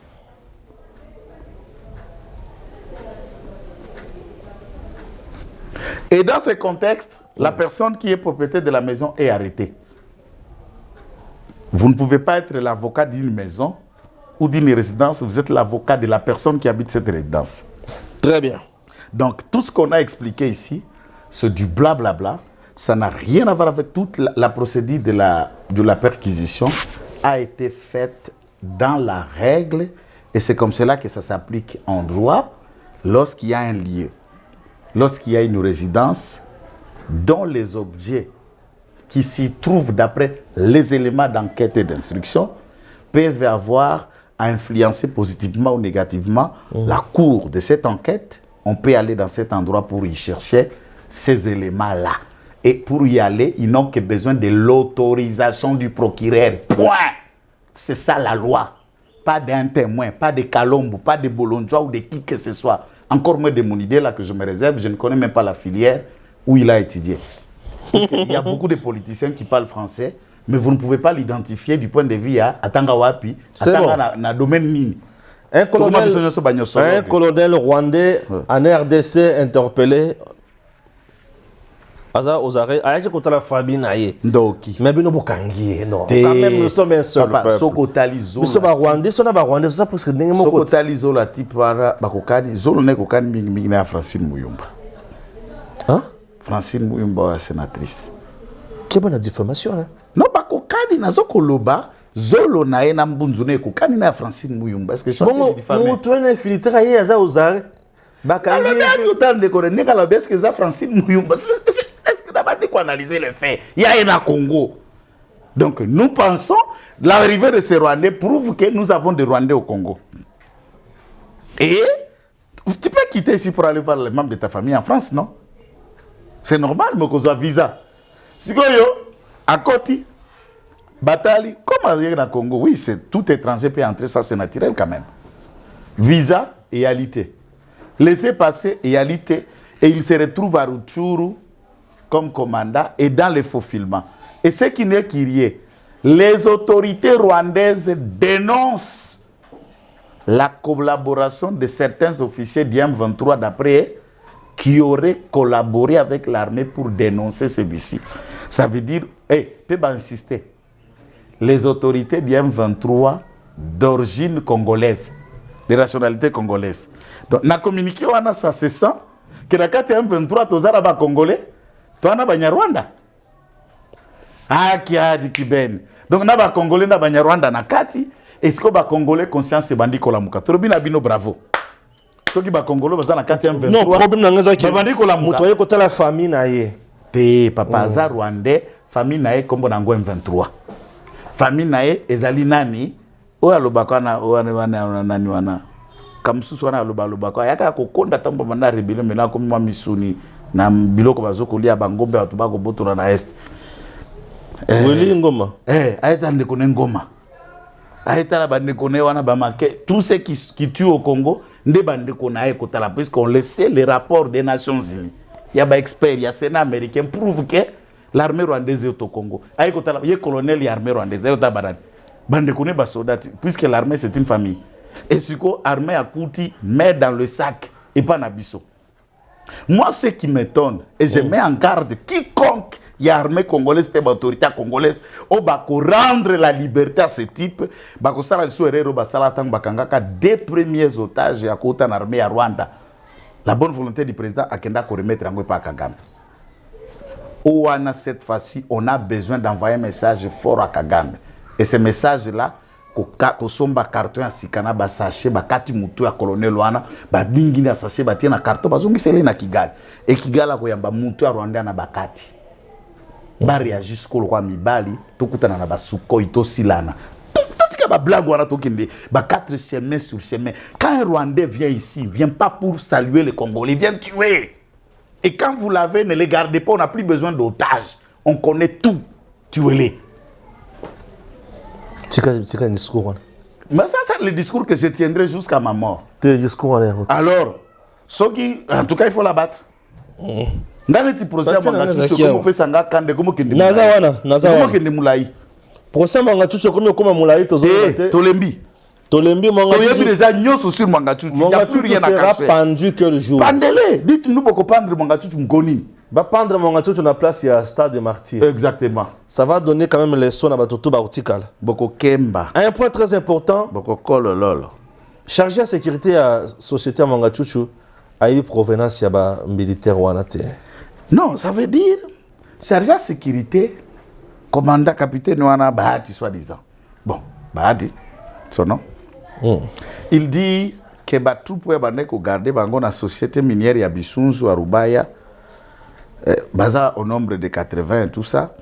Et dans ce contexte, la personne qui est propriétaire de la maison est arrêtée. Vous ne pouvez pas être l'avocat d'une maison ou d'une résidence, vous êtes l'avocat de la personne qui habite cette résidence. Très bien. Donc, tout ce qu'on a expliqué ici, c'est du blablabla. Ça n'a rien à voir avec toute la procédure de la perquisition a été faite dans la règle et c'est comme cela que ça s'applique en droit lorsqu'il y a un lieu, lorsqu'il y a une résidence dont les objets qui s'y trouvent d'après les éléments d'enquête et d'instruction peuvent avoir à influencer positivement ou négativement la cour de cette enquête. On peut aller dans cet endroit pour y chercher ces éléments-là. Et pour y aller, ils n'ont que besoin de l'autorisation du procureur. Point. C'est ça la loi. Pas d'un témoin, pas de Kalombo, pas de Bolonjoa ou de qui que ce soit. Encore moins de mon idée là que je me réserve. Je ne connais même pas la filière où il a étudié. Il y a beaucoup de politiciens qui parlent français, mais vous ne pouvez pas l'identifier du point de vue à Atanga Wapi, Atanga na domaine mini. Un colonel rwandais en RDC interpellé. Aza Ozare, aïe contre la famille naïe. Ndoki. Mais bien nous bokangié non. Quand même nous sommes un seul peuple. Sokotalizo. Nous sommes rwandais, nous sommes rwandais, ça parce que nous sommes Sokotalizo la type para bakokani, zolo ne kokani mingi na Francine Muyumba. Hein? Francine Muyumba sénatrice. Quelle bonne diffamation hein. Non bakokani na zokoloba. Zolo na ena mbunzune kokani na Francine Muyumba. Est-ce que je bon nous tourne infiltré aïe aza Ozare. Bakangi. Alors autant de connaître négala est-ce que ça Francine Muyumba. Est-ce que d'abord il faut analyser le fait? Il y a un Congo. Donc nous pensons l'arrivée de ces Rwandais prouve que nous avons des Rwandais au Congo. Et tu peux quitter ici pour aller voir les membres de ta famille en France, non? C'est normal, mais qu'on soit visa. Si vous à côté, Batali, comment dire dans le Congo? Oui, c'est tout étranger peut entrer, ça c'est naturel quand même. Visa, égalité. Laissez passer, égalité. Et il se retrouve à Rutshuru comme commandant et dans les faux-filments. Et ce qui n'est qu'hier, les autorités rwandaises dénoncent la collaboration de certains officiers d'IM23 d'après qui auraient collaboré avec l'armée pour dénoncer celui-ci. Ça veut dire, peut insister, les autorités d'IM23 d'origine congolaise, de nationalité congolaise. Donc, na communiqué, ça se sent que la carte M23, tous les Congolais, Toana Banyarwanda. Ah, qui a dit Kiben. Donc, na ba Congolais na Banyarwanda na kati. Est-ce que ba Congolais conscience c'est bandi kolamuka? Torobina bino bravo. Ce qui ba Congolais basa na kati M23. Non, problème na ngaza ki. Bandi kolamuka. Mutoye kota la famille na ye. Te papa za Rwandais, famille na ye kombo na ngo M23. Famille na ye ezali nani? Oya lobaka na nani wana. Kamsusu wana lobaka. Yaka kokonda tambo banda rebellion mena komi mwa misuni. Na biloko bazokolia bangombe watu bako botura na est. Weli ngoma. Aeta ndekone ngoma. Aeta la bandekone wana bamake. Tous ceux qui tuent au Congo, nde bandekone aye kotala puisqu'on laissait les rapports des Nations Unies. Il y a ba expert, il y a Sénat américain prouve que l'armée rwandaise est au Congo. Aye kotala, il y a colonel de l'armée rwandaise, aye barad. Bandekone ba soldat puisque l'armée c'est une famille. Et ce que l'armée a coûté met dans le sac et pas nabiso. Moi, ce qui m'étonne, et je mets en garde quiconque y a armée congolaise, peut autorité congolaise, au bako rendre la liberté à ce type, bako sala liso erero basala tang bakangaka des premiers otages à côté de l'armée à Rwanda. La bonne volonté du président a kenda ko remettre en pas Kagame. Ouana cette fois-ci, on a besoin d'envoyer un message fort à Kagame. Et ce message-là, ko somba carton ya sikana ba sachet ba kati mutu ya colonel wana ba dingi na sachet ba tie na carton bazongi sele na Kigali et Kigali ko yamba mutu ya Rwanda na bakati ba réagir ko kwa mibali to kutana na basukoi to silana totika ba blague wana to kinde ba quatre chemins sur chemin. Quand un Rwandais vient ici, il vient pas pour saluer les Congolais, il vient tuer. Et quand vous l'avez, ne les gardez pas, on n'a plus besoin d'otages, on connaît tout, tuez-les. C'est un discours. Mais ça, c'est le discours que je tiendrai jusqu'à ma mort. C'est le discours. Alors, ceux qui, en tout cas, il faut la battre. Dans les petits procès, comment on fait ça? Comment on fait ça? Procès, on a tout ce qu'on a comme Moulaï, Tolembi. Tolembi Mwanga Toyebi Chuchu. les agneaux sur Mwanga Chuchu. Il n'y a Mwanga plus Chuchu rien à sera cacher. pendu quel jour? Pendez-les. Dites-nous pourquoi pendre Mwanga Chuchu Mkonini. Va prendre Mwanga Chuchu na place il y a stade de martyr. Exactement. Ça va donner quand même les sons à Batoto Baoutikal. Boko Kemba. Un point très important. Boko Kolololo. Chargé à sécurité à société à Mwanga Chuchu a eu provenance ya ba militaire wanate. Non, ça veut dire chargé à sécurité, commandant capitaine Wana Bahati soi-disant. Bon, Bahati, son nom. Il dit que tout pour garder la société minière ya Bisunzu à Rubaya, basé au nombre de 80 et tout ça.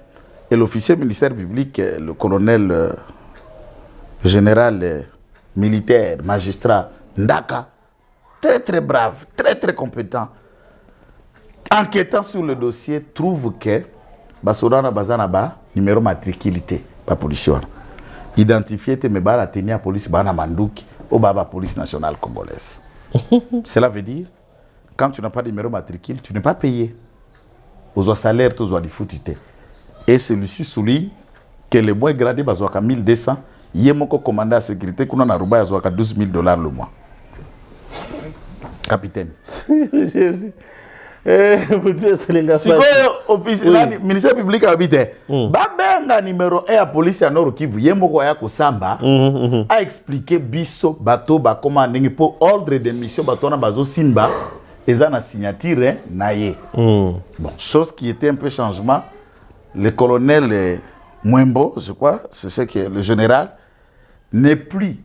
Et l'officier ministère public, le colonel général militaire, magistrat Ndaka, très très brave, très très compétent, enquêtant sur le dossier, trouve que Basodana Bazanaba, numéro matriculité, pas policier. Identifié, mais la tenue à police, Bana Mandouki, au Baba Police nationale congolaise. Cela veut dire, quand tu n'as pas de numéro matricule, tu n'es pas payé. Aux salaires, tous les foutité. Et celui-ci souligne que le mois gradé, bazouaka 1200, yemoko commandant à sécurité, qu'on a rouba, bazouaka $12,000 le mois. Capitaine. Le ministère public a dit Babenga numéro 1 à police à Nord Kivu Yemoko Ayako Samba a expliqué biso bato ba comment ndenge pour ordre de mission bato na bazo simba eza na signature naie. Bon, chose qui était un peu changement, le colonel Mwembo, je crois, c'est ce que le général n'est plus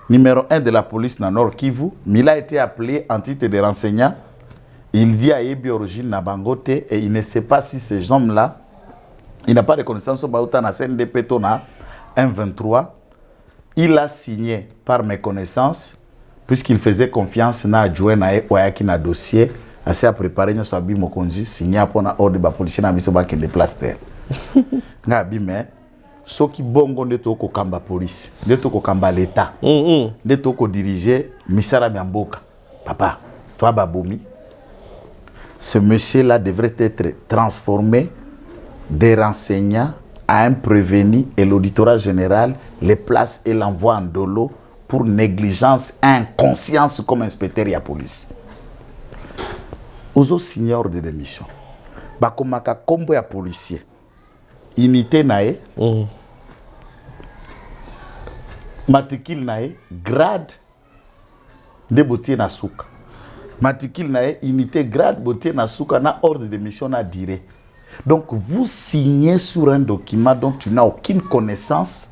numéro 1 de la police dans Nord Kivu, mais il a été appelé en titre de renseignement. Il dit à Yebi origine Nabangote et il ne sait pas si ces hommes-là, il n'a pas de connaissance sur la CNDP Tona 1-23. Il a signé par mes connaissances, puisqu'il faisait confiance à adjoint à Oyaki na dossier, assez à préparer nos sabi mokonji, signé pour na ordre de policier na biso ba qui déplace terre. Ngabi mais ceux qui bongo de toko kamba police, de toko kamba l'état, de toko diriger misara miamboka. Papa, toi babomi. Ce monsieur-là devrait être transformé des renseignants à un prévenu et l'auditorat général les place et l'envoie en dolo pour négligence, inconscience comme inspecteur de la police. Aux autres signors de démission, bakomaka kombo ya policier, unité nae, matricule nae, grade de botier na souka. Matricule nae, unité grade botier na souka na ordre de mission na durée. Donc vous signez sur un document dont tu n'as aucune connaissance,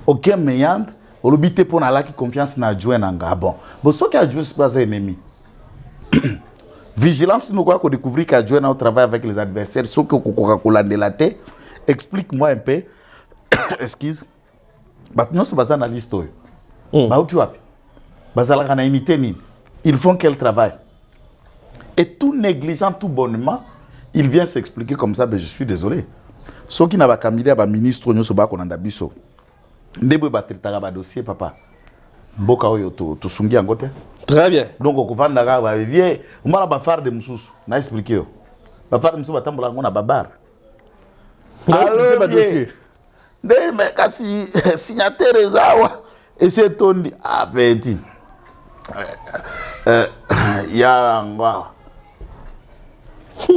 aucun méandre, au lobité pour n'aller qui confiance na adjoint nanga. Bon, ce qui adjoint c'est pas un ennemi. Vigilance nous quoi qu'on découvre qu'adjoint au travail avec les adversaires, ce que Coca-Cola de la tête. Explique-moi un peu. Excuse. Maintenant c'est basé dans la liste. Bah où tu vas? Basé dans la unité ni. Ils font quel travail? Et tout négligent, tout bonnement, il vient s'expliquer comme ça, mais je suis désolé. Ceux qui n'ont pas camillé à ministre, nous sommes pas qu'on a d'abisso. Ndebo batritara ba dossier papa. Mboka oyo to sungi angote. Très bien. Donc on va ndara ba vie, on va ba faire de mususu. Na expliquer yo. Ba faire de mususu batambola ngona babar. Alors ba dossier. Mais kasi signataire zawa et c'est tondi ah petit. Ya ngwa.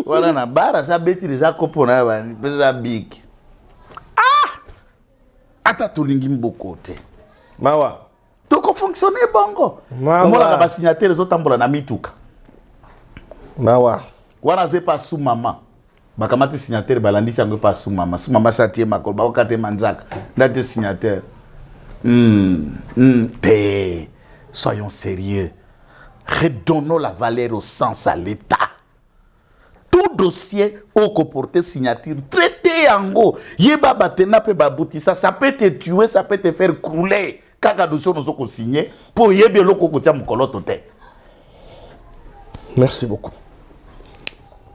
Voilà na bara sa beti déjà kopona ba pesa big. Ata tolingi mbokote. Mawa. Toko fonctionner bongo. Mawa. Mona ba signataire zotambola na mituka. Mawa. Wana ze pas sous maman. Bakamati signataire balandisi yango pas sous maman. Sous maman satie makol ba okate manzaka. Ndate signataire. Soyons sérieux. Redonnons la valeur au sens à l'État. Tout dossier au comporté signature, traité en go. Yeba batena pe babutisa, ça peut te tuer, ça peut te faire crouler. Kaka dossier nous avons signé pour yebe loko kotia mukolo tote. Merci beaucoup.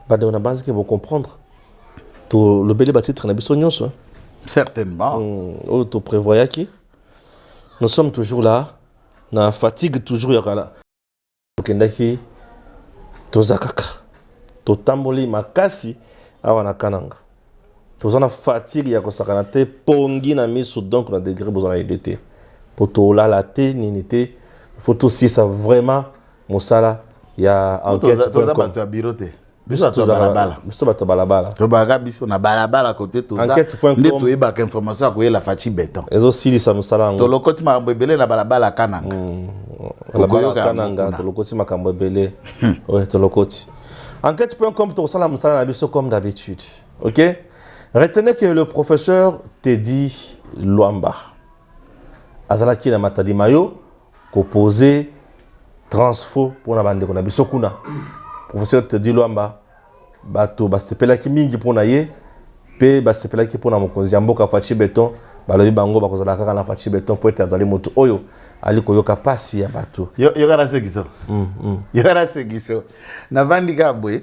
Bade on a base que vous comprendre. To le belé bâti très biso nyonso. Certainement. O to prévoya qui nous sommes toujours là. Na fatigue toujours yakala. Kendaki tozakaka. Totamboli makasi awana kananga. Tozana fatigue ya kosakana te pongi na miso donc na degré bozana idete. poto la la té ninité photo si ça vraiment mosala ya enquête to birote biso to balabala biso bato balabala to baga biso na balabala côté to enquête.com nde to yeba ka information ko yela fachi beton ezo silisa mosala ngo to lokoti makambo ebele na balabala kananga balabala kananga to lokoti makambo ebele ouais to lokoti enquête.com to sala mosala na biso comme d'habitude. OK, retenez que le professeur Teddy Luamba azalaki na matadi mayo ko poser transfo pour na bande ko na biso kuna. Professeur Teddy Luamba bato basepelaki mingi pona ye pe basepelaki pona mokonzi mboka fachi beton balobi bango bakozala kaka na fachi beton po ete azali moto oyo ali koyoka pasi ya bato yokara segiso yokara segiso na vandika boye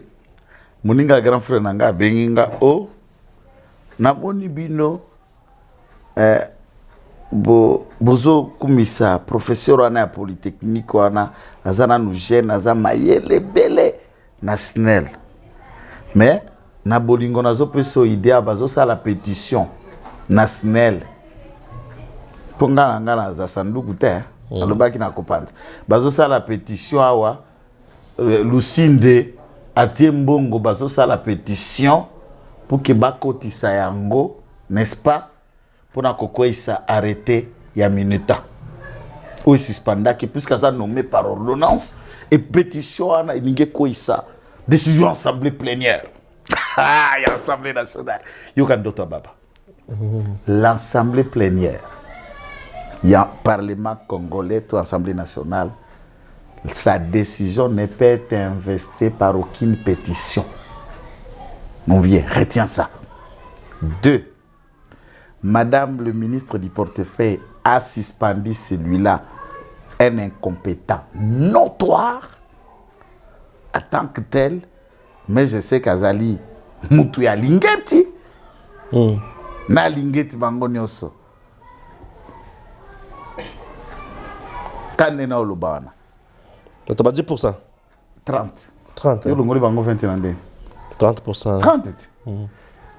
moninga grand frère nanga benginga o na boni bino bozo kumisa professeur wana ya polytechnique wana azana nu jeune aza mayele bele na SNEL mais na bolingo nazo peso idea bazo sala pétition na SNEL ponga ngana za sanduku te alobaki na kopanta bazo sala pétition awa Lucinde atie mbongo bazo sala pétition pour que bakotisa yango n'est-ce pas pour na kokoisa arrêté ya minuta ou suspendaki puisque ça nommé par ordonnance et pétition ana ininge koisa décision assemblée plénière il y a assemblée nationale yoka ndoto baba l'assemblée plénière il y a parlement congolais ou assemblée nationale sa décision ne peut être investie par aucune pétition. Mon vieux, retiens ça. 2. Madame le ministre du portefeuille a suspendu celui-là, un incompétent notoire en tant que tel, mais je sais qu'Azali mutu ya lingeti na lingeti bango nyoso kanena olobawana. Tu as dit pour ça 30 yo longoli bango 20 nande 30%. 30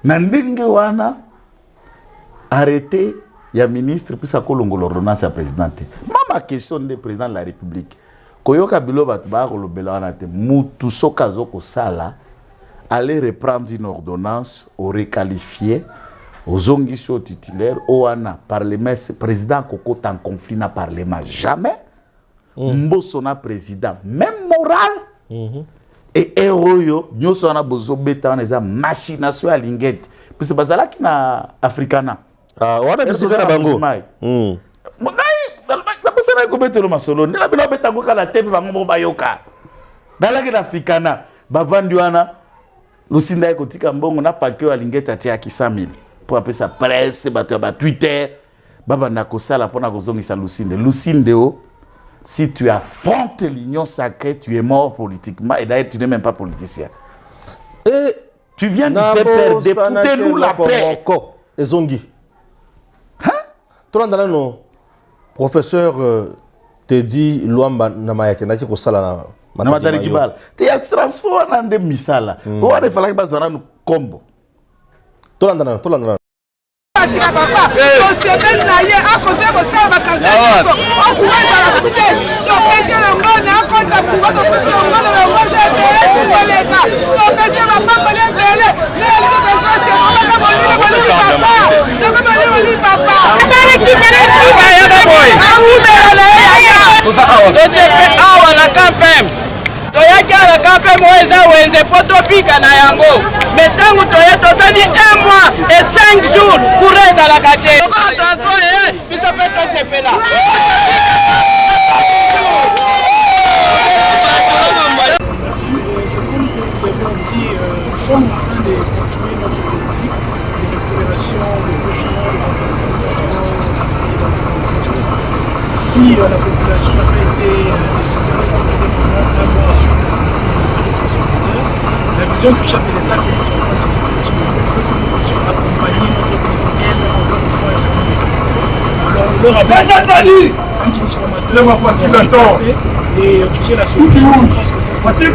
na ndenge wana arrêté ya ministre puis ça kolongola ordonnance ya présidente mama question de président de la république koyoka bilo bat ba kolobela wana te mutu soka zoko sala aller reprendre une ordonnance au requalifier aux ongiso titulaire oana parlement président kokota en conflit na parlement jamais mboso na président même moral et héroyo nyoso na bozo beta na za machination ya lingette parce bazalaki na africana wana biso na bango ngai na boso na ko betelo masolo ndela bila beta ko kala tv bango bayoka balaki na africana bavandi wana lusinda ko tika mbongo na pakeo ya lingette atia ki 100,000 pour appeler sa presse bato ba Twitter baba na ko sala pona ko zongisa Lucinde o. Si tu affrontes l'union sacrée, tu es mort politiquement. Et d'ailleurs, tu n'es même pas politicien. Et tu viens de perdre, foutez-nous la paix. Et Zongi. Hein? Toi, dans professeur Teddy Luamba Namayake, n'a-t-il pas ça là? Namatari Kibal. Tu as transformé en des misala. On va faire que ça nous combo. Toi, dans papa, on se met là, à côté de ça, on va cancer. On pourrait faire la fête. On fait que le monde a compte à pouvoir de faire le monde, le monde est belé pour les gars. On fait que ma femme est belé. Les autres choses, c'est on va pas voler le papa. On va pas voler le papa. On va qui connaît qui va y avoir. Ah oui, mais elle est. Tout ça, on se fait à la campagne. Toyaki ala kape moeza wenze poto pika na yango metangu toya totani 1 mois et 5 jours pour être à la gâté attention biso pe to sepela merci c'est comme nous avons dit nous sommes en train de continuer notre politique de récupération de logements si la population n'a pas été la vision du chef de l'État qui est sur le dispositif, il faut accompagner notre communauté encore une fois alors on leur avait un transformateur et tu sais la solution je pense que c'est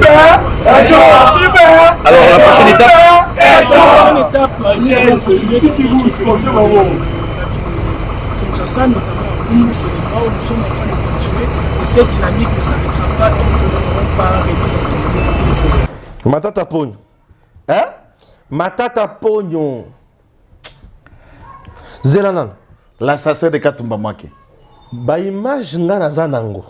alors la prochaine étape nous allons continuer de Kinshasa notamment nous célébrons, nous sommes en train de continuer et cette dynamique ne s'arrêtera pas et nous ne donnerons pas remise en conformité. Matata Pogno. Hein? Matata Pogno. Zelanan. L'assassin de Katumba Mwake. Ba image nga naza nango.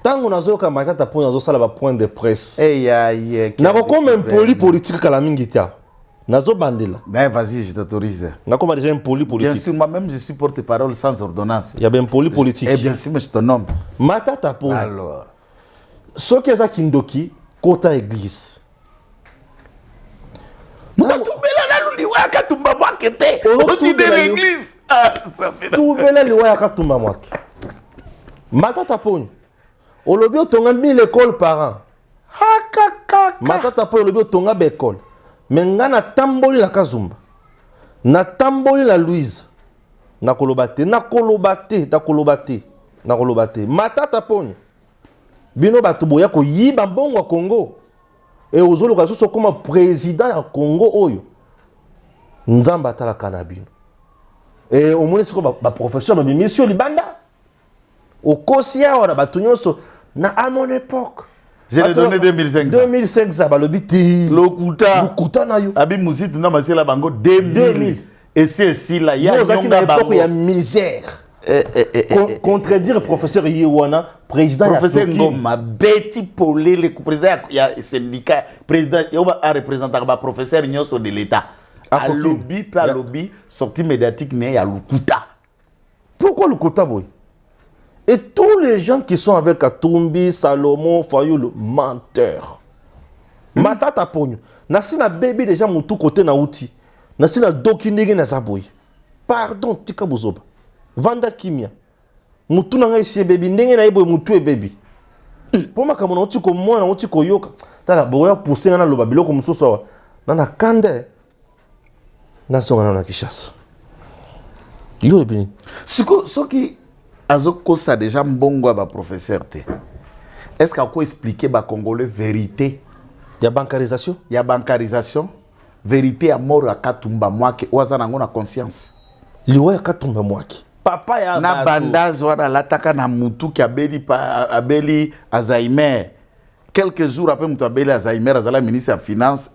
Tango nazoka Matata Pogno nazosala ba point de presse. Nako comme un politique kala mingi tia. Nazo bandela. Mais vas-y, je t'autorise. Nako ba déjà un politique. Bien sûr, moi-même je suis porte-parole sans ordonnance. Il y a bien politique. Eh bien sûr, mais je te nomme. Matata Pogno. Alors. Ce qui est Kindoki, Kota Église. Mukatubela na luliwa Katumba Mwake te. Oti de l'église. Ah, ça fait. Tubela liwa Katumba Mwake. Matata Pogno. Olobi otonga 1000 écoles par an. Matata Pogno olobi otonga ba école. Mais nga na tamboli la Kazumba. Na tamboli la Louise. Na kolobate, na kolobate, na kolobate, na kolobate. Matata Pogno. Bino bato boya ko yiba mbongo wa Congo. Et ozolo ka so comme président ya Congo oyo. Nzamba tala kanabino. Et au moins c'est ba professeur ba monsieur libanda. Au kosia ora bato nyonso na à mon époque. Je l'ai donné 2500. 2500 ba lobiti. Lokuta na yo. Abi musique na masela bango 2000. Et c'est si là ya nyonga bango ya misère. Contredire le professeur Yewana, président professeur Ngoma, Betty Polé, le président du syndicat, président, il a représenté le professeur Nyoso de l'État. À lobby, sortie médiatique, il y a Lukuta. Pourquoi Lukuta, boy? Et tous les gens qui sont avec Katumbi, Salomon, Fayoul, menteurs. Matata Pogno. Nasi na bébé déjà mon tout côté na outil. Nasi na dokinege na zaboy. Pardon, tika bozoba. Vanda kimia. Mutu na ngai si baby ndenge na yebo mutu e baby. Poma kama na uti ko mwana uti ko yoka. Tala boya pousser na loba biloko musoso na na kande. Na songa na Kishasa. Yo bien. Soki azoko sa déjà mbongo ba professeur te. Est-ce qu'on peut expliquer ba congolais vérité? Il y a bancarisation. Il y a bancarisation. Vérité à mort à Katumba Mwake oza nango na conscience. Liwa ya Katumba Mwake. Papa ya na bandazo wana lataka na mutu ki abeli Alzheimer. Quelques jours après mutu abeli Alzheimer azala ministre ya finance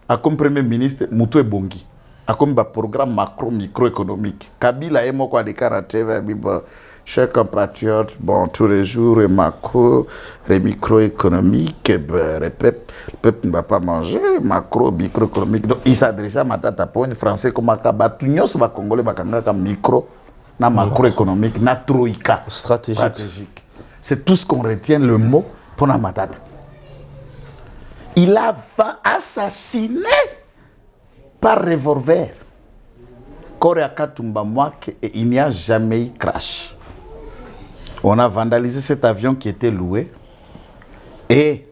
a comme premier ministre mutu ebongi. A comme ba programme macro microéconomique. Kabila moko adekara TV bibo chers compatriotes, bon tous les jours macro et microéconomique, le peuple ne va pas manger macro microéconomique. Donc il s'adressait à Matata Pogno français comme Akabatunios va congolais bakanga micro na macroéconomique, na troïka stratégique. C'est tout ce qu'on retient le mot pour la Matata. Il a assassiné par revolver Korea Katumba Mwake et il n'y a jamais eu crash. On a vandalisé cet avion qui était loué et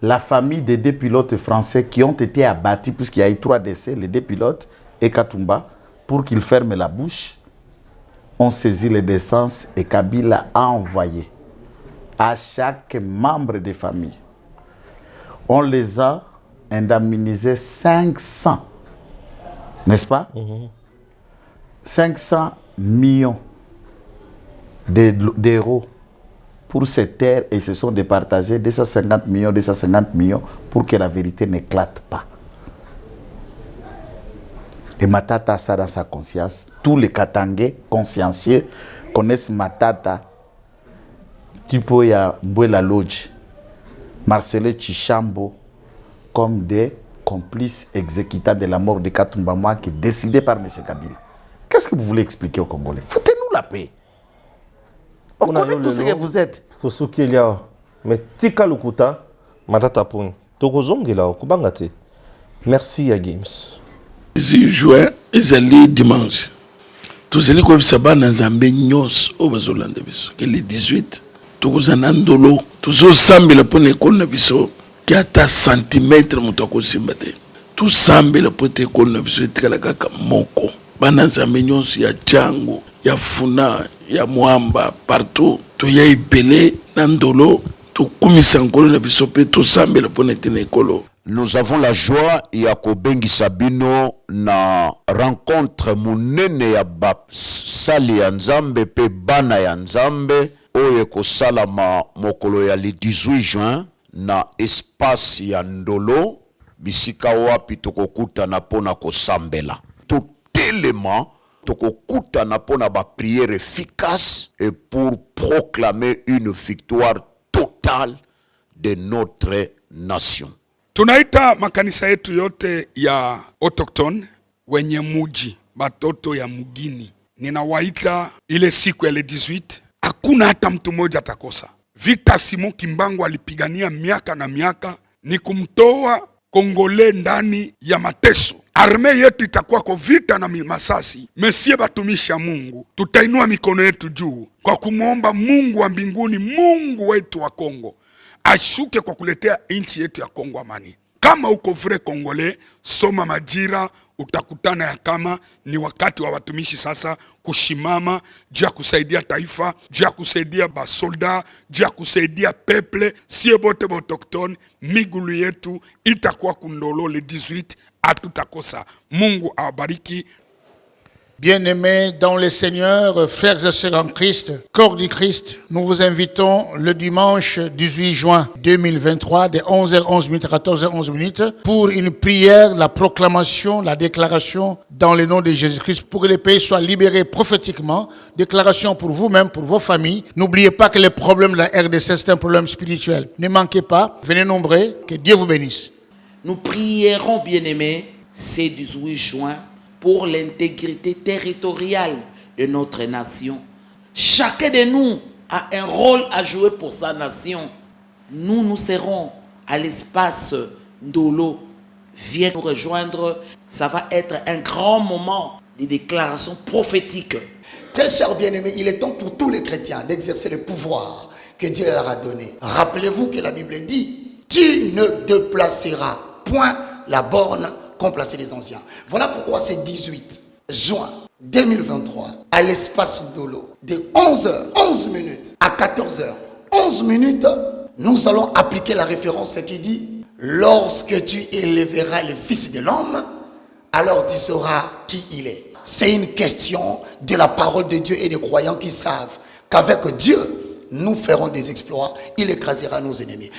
la famille des 2 pilotes français qui ont été abattus puisqu'il y a eu 3 décès, les 2 pilotes et Katumba, pour qu'ils ferment la bouche, ont saisi les décence et Kabila a envoyé à chaque membre de famille. On les a indemnisés 500, n'est-ce pas? 500 millions d'euros pour ces terres et se sont départagés 250 millions pour que la vérité n'éclate pas. Et Matata a ça dans sa conscience. Tous les Katangais consciencieux connaissent Matata. Tupoya Mbouela Lodge, Marcelo Chichambo comme des complices exécutants de la mort de Katumba Mwake décidé par M. Kabila. Qu'est-ce que vous voulez expliquer aux Congolais? Foutez-nous la paix. On connaît tout ce que vous êtes. Mais tika lukuta Matata Pogno. Tokozongela okubangate. Merci à Games. 18 juin ezali dimanche. Tozali ko bisaba na Nzambe nyos o bazolanda biso. Que le 18 tokozana ndolo. Tozo sambela pona ekolo na biso. Ki ata centimètre mutako simbate. Tout sambela pote ekolo na biso etikala kaka moko. Bana Nzambe nyos ya Django, ya Funa, ya Mwamba partout. To ya ibele na ndolo. To kumisa nkolo na biso pe to sambela pona etena ekolo. Nous avons la joie ya kobengi Sabino na rang rencontre monene ya basali ya nzambe pe bana ya nzambe oyo ekosalama mokolo ya le 18 juin na espace ya Ndolo bisika wapi tokokutana mpona kosambela totelema tokokutana mpona bapriere efficace et pour proclamer une victoire totale de notre nation. Tunaita makanisa yetu yote ya autochtone wenye muji, batoto ya mugini. Ninawaita ile siku ya le 18, hakuna hata mtu mmoja atakosa. Victor Simon Kimbangu alipigania miaka na miaka ni kumtoa Kongole ndani ya mateso. Arme yetu itakuwa kwa vita na masasi. Mesie batumisha Mungu, tutainua mikono yetu juu kwa kumwomba Mungu wa mbinguni, Mungu wetu wa Kongo, ashuke kwa kuletea nchi yetu ya Kongo amani. Kama uko vrai Kongole, soma Majira, utakutana ya kama ni wakati wa watumishi sasa kushimama, jia kusaidia taifa, jia kusaidia basolda, jia kusaidia peple, siye bote autochtone, migulu yetu itakuwa kundolo le 18, atutakosa. Mungu awabariki. Bien-aimés dans le Seigneur, frères et sœurs en Christ, corps du Christ, nous vous invitons le dimanche 18 juin 2023 de 11h11 à 14h11 pour une prière, la proclamation, la déclaration dans le nom de Jésus-Christ pour que les pays soient libérés prophétiquement. Déclaration pour vous-même, pour vos familles. N'oubliez pas que le problème de la RDC, c'est un problème spirituel. Ne manquez pas, venez nombreux, que Dieu vous bénisse. Nous prierons, bien-aimés, ce 18 juin pour l'intégrité territoriale de notre nation. Chacun de nous a un rôle à jouer pour sa nation. Nous serons à l'espace Ndolo. Viens nous rejoindre. Ça va être un grand moment de déclaration prophétique. Très chers bien-aimés, il est temps pour tous les chrétiens d'exercer le pouvoir que Dieu leur a donné. Rappelez-vous que la Bible dit, tu ne déplaceras point la borne qu'ont placé les anciens. Voilà pourquoi c'est 18 juin 2023 à l'espace Ndolo de 11h11 à 14h11, nous allons appliquer la référence qui dit lorsque tu élèveras le Fils de l'homme, alors tu sauras qui il est. C'est une question de la parole de Dieu et des croyants qui savent qu'avec Dieu, nous ferons des exploits, il écrasera nos ennemis.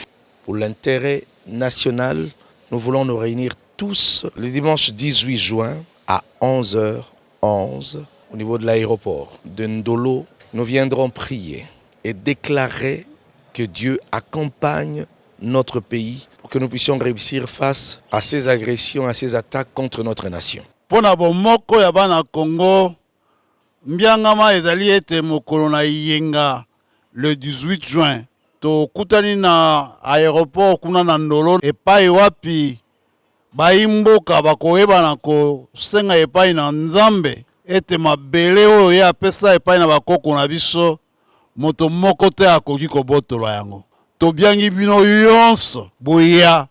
Pour l'intérêt national, nous voulons nous réunir tous le dimanche 18 juin à 11h11 au niveau de l'aéroport de Ndolo. Nous viendrons prier et déclarer que Dieu accompagne notre pays pour que nous puissions réussir face à ces agressions, à ces attaques contre notre nation. Pona bomoko ya bana Congo, mbiangama ezali ete mokolo na yenga le 18 juin. To kutani na aéroport kuna na Ndolo epai wapi baimboka bakoyeba na kosenga epai na Nzambe ete mabele oyo ya pesa epai na bakoko na biso moto moko te akoki kobotola yango. Tobiangi bino yonso boya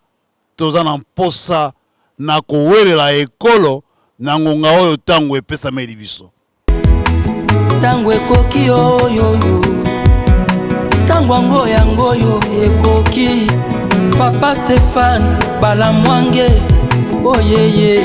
toza na mposa na kowelela ekolo na ngonga oyo tango epesa meli biso. Tango ekoki oyo tango yango yo ekoki Papa Stéphane Balamwange oyeye